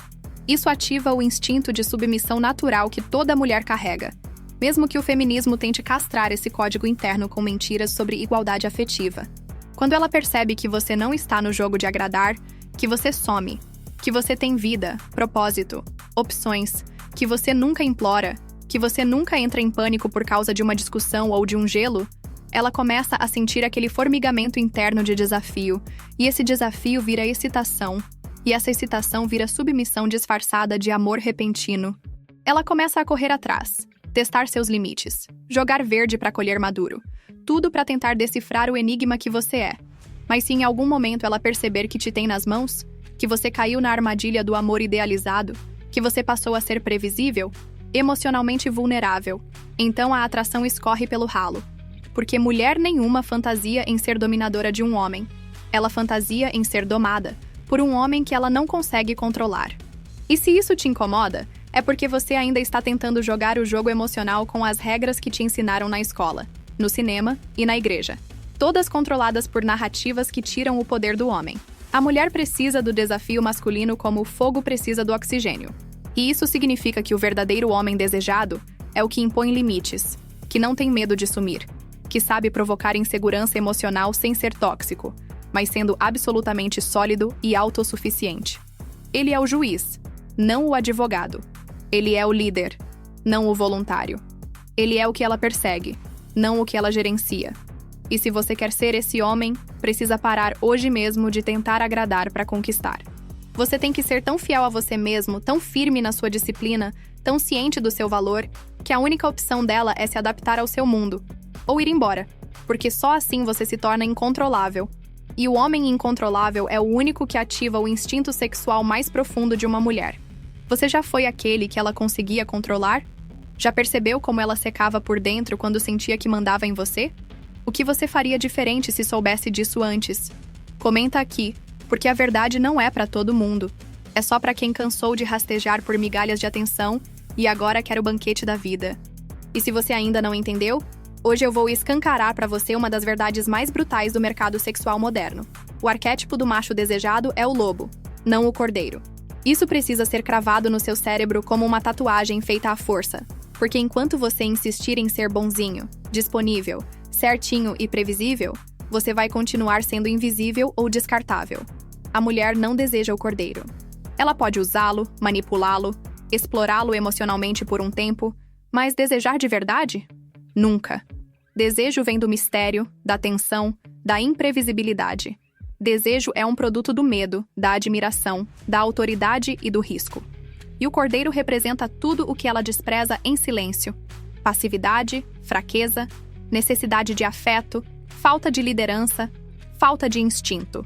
Isso ativa o instinto de submissão natural que toda mulher carrega, mesmo que o feminismo tente castrar esse código interno com mentiras sobre igualdade afetiva. Quando ela percebe que você não está no jogo de agradar, que você some, que você tem vida, propósito, opções, que você nunca implora, que você nunca entra em pânico por causa de uma discussão ou de um gelo, ela começa a sentir aquele formigamento interno de desafio, e esse desafio vira excitação, E essa excitação vira submissão disfarçada de amor repentino. Ela começa a correr atrás, testar seus limites, jogar verde para colher maduro. Tudo para tentar decifrar o enigma que você é. Mas se em algum momento ela perceber que te tem nas mãos, que você caiu na armadilha do amor idealizado, que você passou a ser previsível, emocionalmente vulnerável, então a atração escorre pelo ralo. Porque mulher nenhuma fantasia em ser dominadora de um homem. Ela fantasia em ser domada por um homem que ela não consegue controlar. E se isso te incomoda, é porque você ainda está tentando jogar o jogo emocional com as regras que te ensinaram na escola, no cinema e na igreja. Todas controladas por narrativas que tiram o poder do homem. A mulher precisa do desafio masculino como o fogo precisa do oxigênio. E isso significa que o verdadeiro homem desejado é o que impõe limites, que não tem medo de sumir, que sabe provocar insegurança emocional sem ser tóxico, mas sendo absolutamente sólido e autossuficiente. Ele é o juiz, não o advogado. Ele é o líder, não o voluntário. Ele é o que ela persegue, não o que ela gerencia. E se você quer ser esse homem, precisa parar hoje mesmo de tentar agradar para conquistar. Você tem que ser tão fiel a você mesmo, tão firme na sua disciplina, tão ciente do seu valor, que a única opção dela é se adaptar ao seu mundo, ou ir embora, porque só assim você se torna incontrolável. E o homem incontrolável é o único que ativa o instinto sexual mais profundo de uma mulher. Você já foi aquele que ela conseguia controlar? Já percebeu como ela secava por dentro quando sentia que mandava em você? O que você faria diferente se soubesse disso antes? Comenta aqui, porque a verdade não é para todo mundo. É só para quem cansou de rastejar por migalhas de atenção e agora quer o banquete da vida. E se você ainda não entendeu, hoje eu vou escancarar para você uma das verdades mais brutais do mercado sexual moderno. O arquétipo do macho desejado é o lobo, não o cordeiro. Isso precisa ser cravado no seu cérebro como uma tatuagem feita à força, porque enquanto você insistir em ser bonzinho, disponível, certinho e previsível, você vai continuar sendo invisível ou descartável. A mulher não deseja o cordeiro. Ela pode usá-lo, manipulá-lo, explorá-lo emocionalmente por um tempo, mas desejar de verdade? Nunca. Desejo vem do mistério, da tensão, da imprevisibilidade. Desejo é um produto do medo, da admiração, da autoridade e do risco. E o cordeiro representa tudo o que ela despreza em silêncio: passividade, fraqueza, necessidade de afeto, falta de liderança, falta de instinto.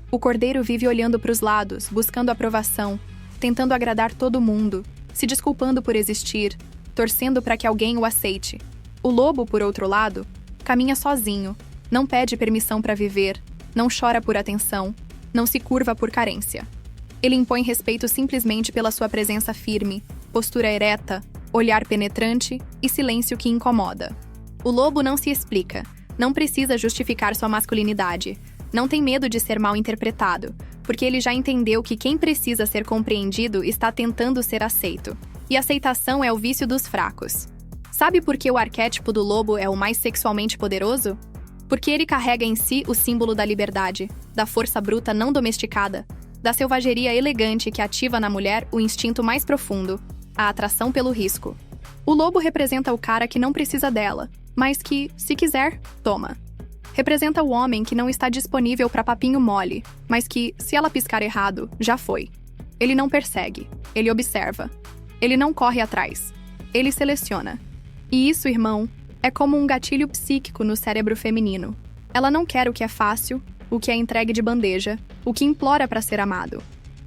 O cordeiro vive olhando para os lados, buscando aprovação, tentando agradar todo mundo, se desculpando por existir, torcendo para que alguém o aceite. O lobo, por outro lado, caminha sozinho, não pede permissão para viver, não chora por atenção, não se curva por carência. Ele impõe respeito simplesmente pela sua presença firme, postura ereta, olhar penetrante e silêncio que incomoda. O lobo não se explica, não precisa justificar sua masculinidade, não tem medo de ser mal interpretado, porque ele já entendeu que quem precisa ser compreendido está tentando ser aceito. E aceitação é o vício dos fracos. Sabe por que o arquétipo do lobo é o mais sexualmente poderoso? Porque ele carrega em si o símbolo da liberdade, da força bruta não domesticada, da selvageria elegante que ativa na mulher o instinto mais profundo, a atração pelo risco. O lobo representa o cara que não precisa dela, mas que, se quiser, toma. Representa o homem que não está disponível para papinho mole, mas que, se ela piscar errado, já foi. Ele não persegue, ele observa. Ele não corre atrás, ele seleciona. E isso, irmão, é como um gatilho psíquico no cérebro feminino. Ela não quer o que é fácil, o que é entregue de bandeja, o que implora para ser amado.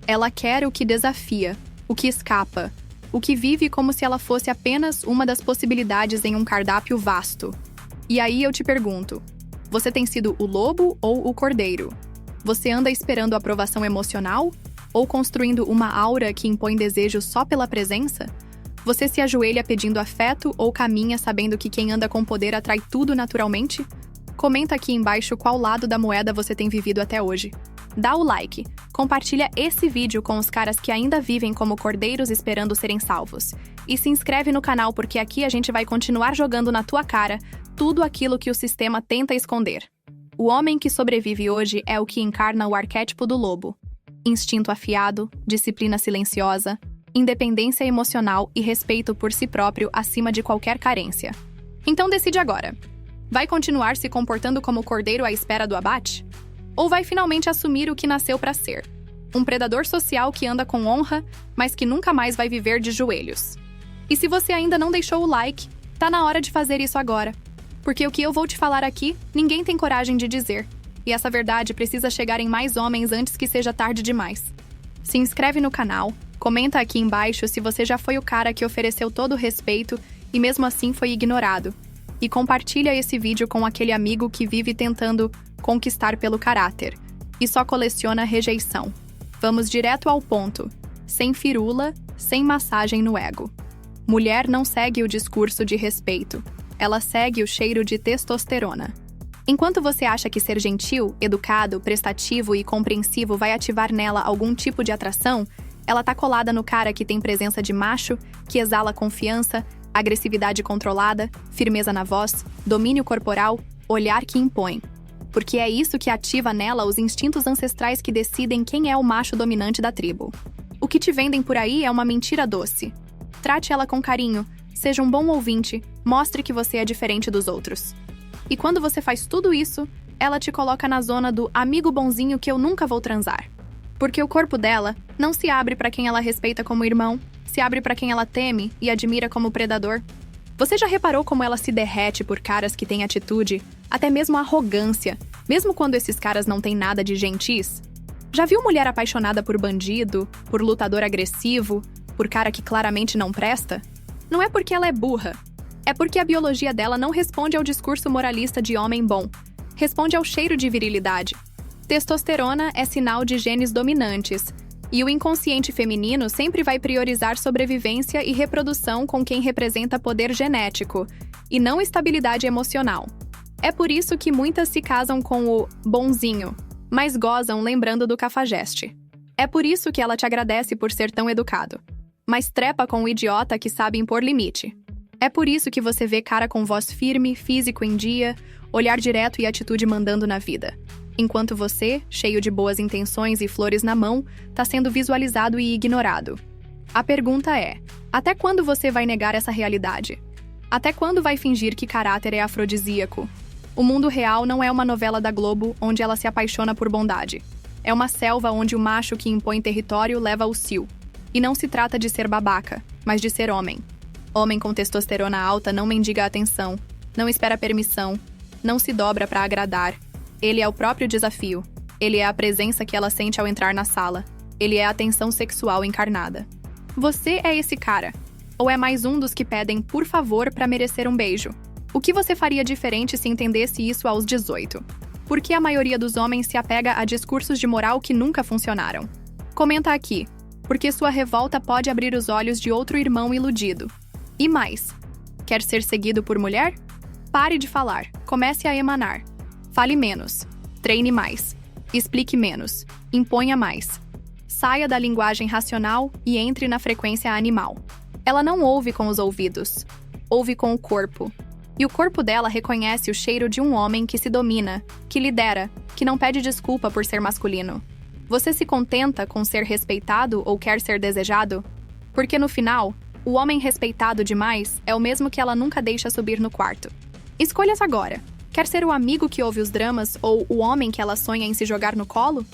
Ela quer o que desafia, o que escapa, o que vive como se ela fosse apenas uma das possibilidades em um cardápio vasto. E aí eu te pergunto, você tem sido o lobo ou o cordeiro? Você anda esperando aprovação emocional? Ou construindo uma aura que impõe desejo só pela presença? Você se ajoelha pedindo afeto ou caminha sabendo que quem anda com poder atrai tudo naturalmente? Comenta aqui embaixo qual lado da moeda você tem vivido até hoje. Dá o like, compartilha esse vídeo com os caras que ainda vivem como cordeiros esperando serem salvos. E se inscreve no canal porque aqui a gente vai continuar jogando na tua cara tudo aquilo que o sistema tenta esconder. O homem que sobrevive hoje é o que encarna o arquétipo do lobo. Instinto afiado, disciplina silenciosa, independência emocional e respeito por si próprio acima de qualquer carência. Então decide agora. Vai continuar se comportando como cordeiro à espera do abate? Ou vai finalmente assumir o que nasceu para ser? Um predador social que anda com honra, mas que nunca mais vai viver de joelhos. E se você ainda não deixou o like, tá na hora de fazer isso agora. Porque o que eu vou te falar aqui, ninguém tem coragem de dizer. E essa verdade precisa chegar em mais homens antes que seja tarde demais. Se inscreve no canal, comenta aqui embaixo se você já foi o cara que ofereceu todo o respeito e mesmo assim foi ignorado. E compartilha esse vídeo com aquele amigo que vive tentando conquistar pelo caráter e só coleciona rejeição. Vamos direto ao ponto, sem firula, sem massagem no ego. Mulher não segue o discurso de respeito, ela segue o cheiro de testosterona. Enquanto você acha que ser gentil, educado, prestativo e compreensivo vai ativar nela algum tipo de atração, ela tá colada no cara que tem presença de macho, que exala confiança, agressividade controlada, firmeza na voz, domínio corporal, olhar que impõe. Porque é isso que ativa nela os instintos ancestrais que decidem quem é o macho dominante da tribo. O que te vendem por aí é uma mentira doce. Trate ela com carinho, seja um bom ouvinte, mostre que você é diferente dos outros. E quando você faz tudo isso, ela te coloca na zona do amigo bonzinho que eu nunca vou transar. Porque o corpo dela não se abre para quem ela respeita como irmão, se abre para quem ela teme e admira como predador. Você já reparou como ela se derrete por caras que têm atitude, até mesmo arrogância, mesmo quando esses caras não têm nada de gentis? Já viu mulher apaixonada por bandido, por lutador agressivo, por cara que claramente não presta? Não é porque ela é burra. É porque a biologia dela não responde ao discurso moralista de homem bom. Responde ao cheiro de virilidade. Testosterona é sinal de genes dominantes, e o inconsciente feminino sempre vai priorizar sobrevivência e reprodução com quem representa poder genético, e não estabilidade emocional. É por isso que muitas se casam com o bonzinho, mas gozam lembrando do cafajeste. É por isso que ela te agradece por ser tão educado, mas trepa com o idiota que sabe impor limite. É por isso que você vê cara com voz firme, físico em dia, olhar direto e atitude mandando na vida. Enquanto você, cheio de boas intenções e flores na mão, tá sendo visualizado e ignorado. A pergunta é: até quando você vai negar essa realidade? Até quando vai fingir que caráter é afrodisíaco? O mundo real não é uma novela da Globo onde ela se apaixona por bondade. É uma selva onde o macho que impõe território leva o cio. E não se trata de ser babaca, mas de ser homem. Homem com testosterona alta não mendiga atenção, não espera permissão, não se dobra para agradar. Ele é o próprio desafio. Ele é a presença que ela sente ao entrar na sala. Ele é a tensão sexual encarnada. Você é esse cara? Ou é mais um dos que pedem por favor para merecer um beijo? O que você faria diferente se entendesse isso aos 18? Por que a maioria dos homens se apega a discursos de moral que nunca funcionaram? Comenta aqui, porque sua revolta pode abrir os olhos de outro irmão iludido. E mais, quer ser seguido por mulher? Pare de falar, comece a emanar. Fale menos, treine mais, explique menos, imponha mais. Saia da linguagem racional e entre na frequência animal. Ela não ouve com os ouvidos, ouve com o corpo. E o corpo dela reconhece o cheiro de um homem que se domina, que lidera, que não pede desculpa por ser masculino. Você se contenta com ser respeitado ou quer ser desejado? Porque no final, o homem respeitado demais é o mesmo que ela nunca deixa subir no quarto. Escolhas agora. Quer ser o amigo que ouve os dramas ou o homem que ela sonha em se jogar no colo?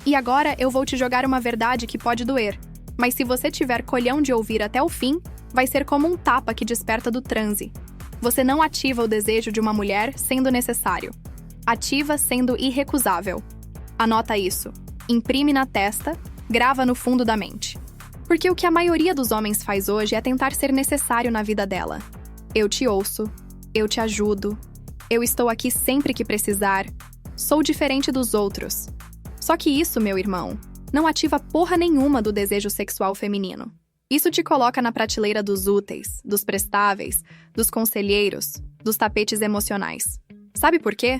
E agora eu vou te jogar uma verdade que pode doer. Mas se você tiver colhão de ouvir até o fim, vai ser como um tapa que desperta do transe. Você não ativa o desejo de uma mulher sendo necessário. Ativa sendo irrecusável. Anota isso. Imprime na testa, grava no fundo da mente. Porque o que a maioria dos homens faz hoje é tentar ser necessário na vida dela. Eu te ouço, eu te ajudo, eu estou aqui sempre que precisar, sou diferente dos outros. Só que isso, meu irmão, não ativa porra nenhuma do desejo sexual feminino. Isso te coloca na prateleira dos úteis, dos prestáveis, dos conselheiros, dos tapetes emocionais. Sabe por quê?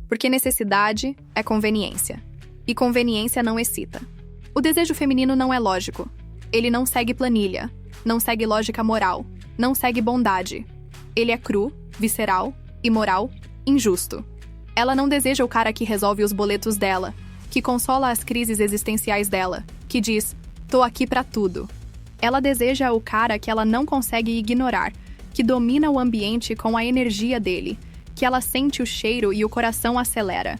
Porque necessidade é conveniência. E conveniência não excita. O desejo feminino não é lógico. Ele não segue planilha, não segue lógica moral, não segue bondade. Ele é cru, visceral, imoral, injusto. Ela não deseja o cara que resolve os boletos dela, que consola as crises existenciais dela, que diz, tô aqui pra tudo. Ela deseja o cara que ela não consegue ignorar, que domina o ambiente com a energia dele, que ela sente o cheiro e o coração acelera,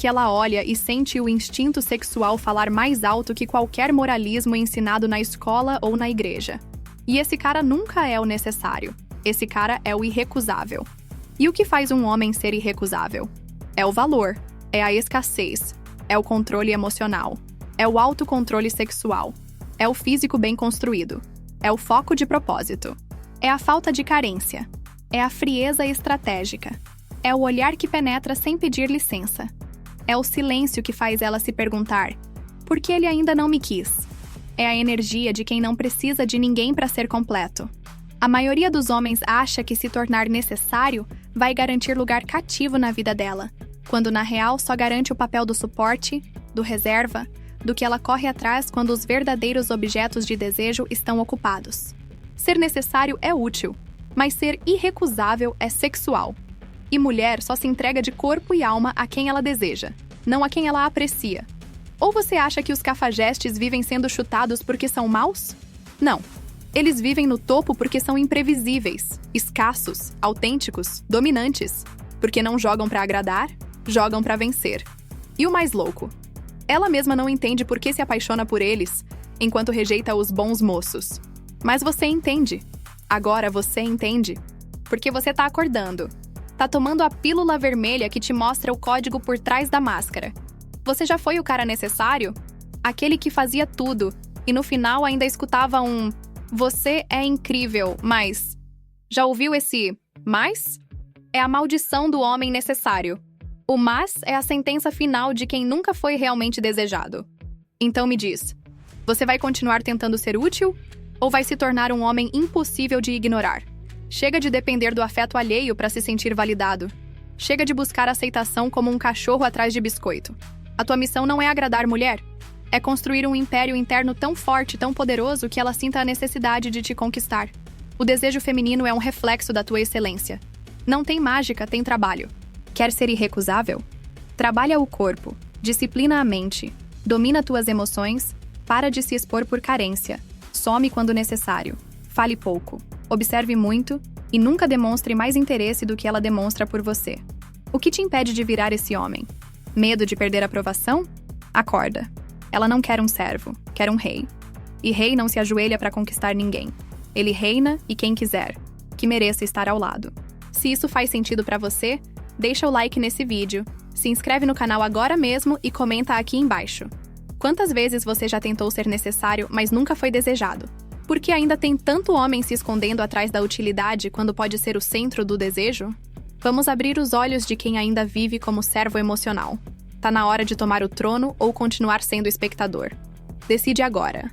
que ela olha e sente o instinto sexual falar mais alto que qualquer moralismo ensinado na escola ou na igreja. E esse cara nunca é o necessário. Esse cara é o irrecusável. E o que faz um homem ser irrecusável? É o valor, é a escassez, é o controle emocional, é o autocontrole sexual, é o físico bem construído, é o foco de propósito, é a falta de carência, é a frieza estratégica, é o olhar que penetra sem pedir licença, é o silêncio que faz ela se perguntar: por que ele ainda não me quis? É a energia de quem não precisa de ninguém para ser completo. A maioria dos homens acha que se tornar necessário vai garantir lugar cativo na vida dela, quando na real só garante o papel do suporte, do reserva, do que ela corre atrás quando os verdadeiros objetos de desejo estão ocupados. Ser necessário é útil, mas ser irrecusável é sexual. E mulher só se entrega de corpo e alma a quem ela deseja, não a quem ela aprecia. Ou você acha que os cafajestes vivem sendo chutados porque são maus? Não. Eles vivem no topo porque são imprevisíveis, escassos, autênticos, dominantes. Porque não jogam pra agradar, jogam pra vencer. E o mais louco? Ela mesma não entende por que se apaixona por eles, enquanto rejeita os bons moços. Mas você entende. Agora você entende. Porque você tá acordando. Tá tomando a pílula vermelha que te mostra o código por trás da máscara. Você já foi o cara necessário? Aquele que fazia tudo e no final ainda escutava um "você é incrível, mas..." Já ouviu esse "mas"? É a maldição do homem necessário. O "mas" é a sentença final de quem nunca foi realmente desejado. Então me diz, você vai continuar tentando ser útil? Ou vai se tornar um homem impossível de ignorar? Chega de depender do afeto alheio para se sentir validado. Chega de buscar aceitação como um cachorro atrás de biscoito. A tua missão não é agradar mulher. É construir um império interno tão forte, tão poderoso, que ela sinta a necessidade de te conquistar. O desejo feminino é um reflexo da tua excelência. Não tem mágica, tem trabalho. Quer ser irrecusável? Trabalha o corpo, disciplina a mente, domina tuas emoções, para de se expor por carência, some quando necessário, fale pouco, observe muito e nunca demonstre mais interesse do que ela demonstra por você. O que te impede de virar esse homem? Medo de perder a aprovação? Acorda. Ela não quer um servo, quer um rei. E rei não se ajoelha para conquistar ninguém. Ele reina e quem quiser, que mereça estar ao lado. Se isso faz sentido para você, deixa o like nesse vídeo, se inscreve no canal agora mesmo e comenta aqui embaixo. Quantas vezes você já tentou ser necessário, mas nunca foi desejado? Por que ainda tem tanto homem se escondendo atrás da utilidade quando pode ser o centro do desejo? Vamos abrir os olhos de quem ainda vive como servo emocional. Tá na hora de tomar o trono ou continuar sendo espectador. Decide agora.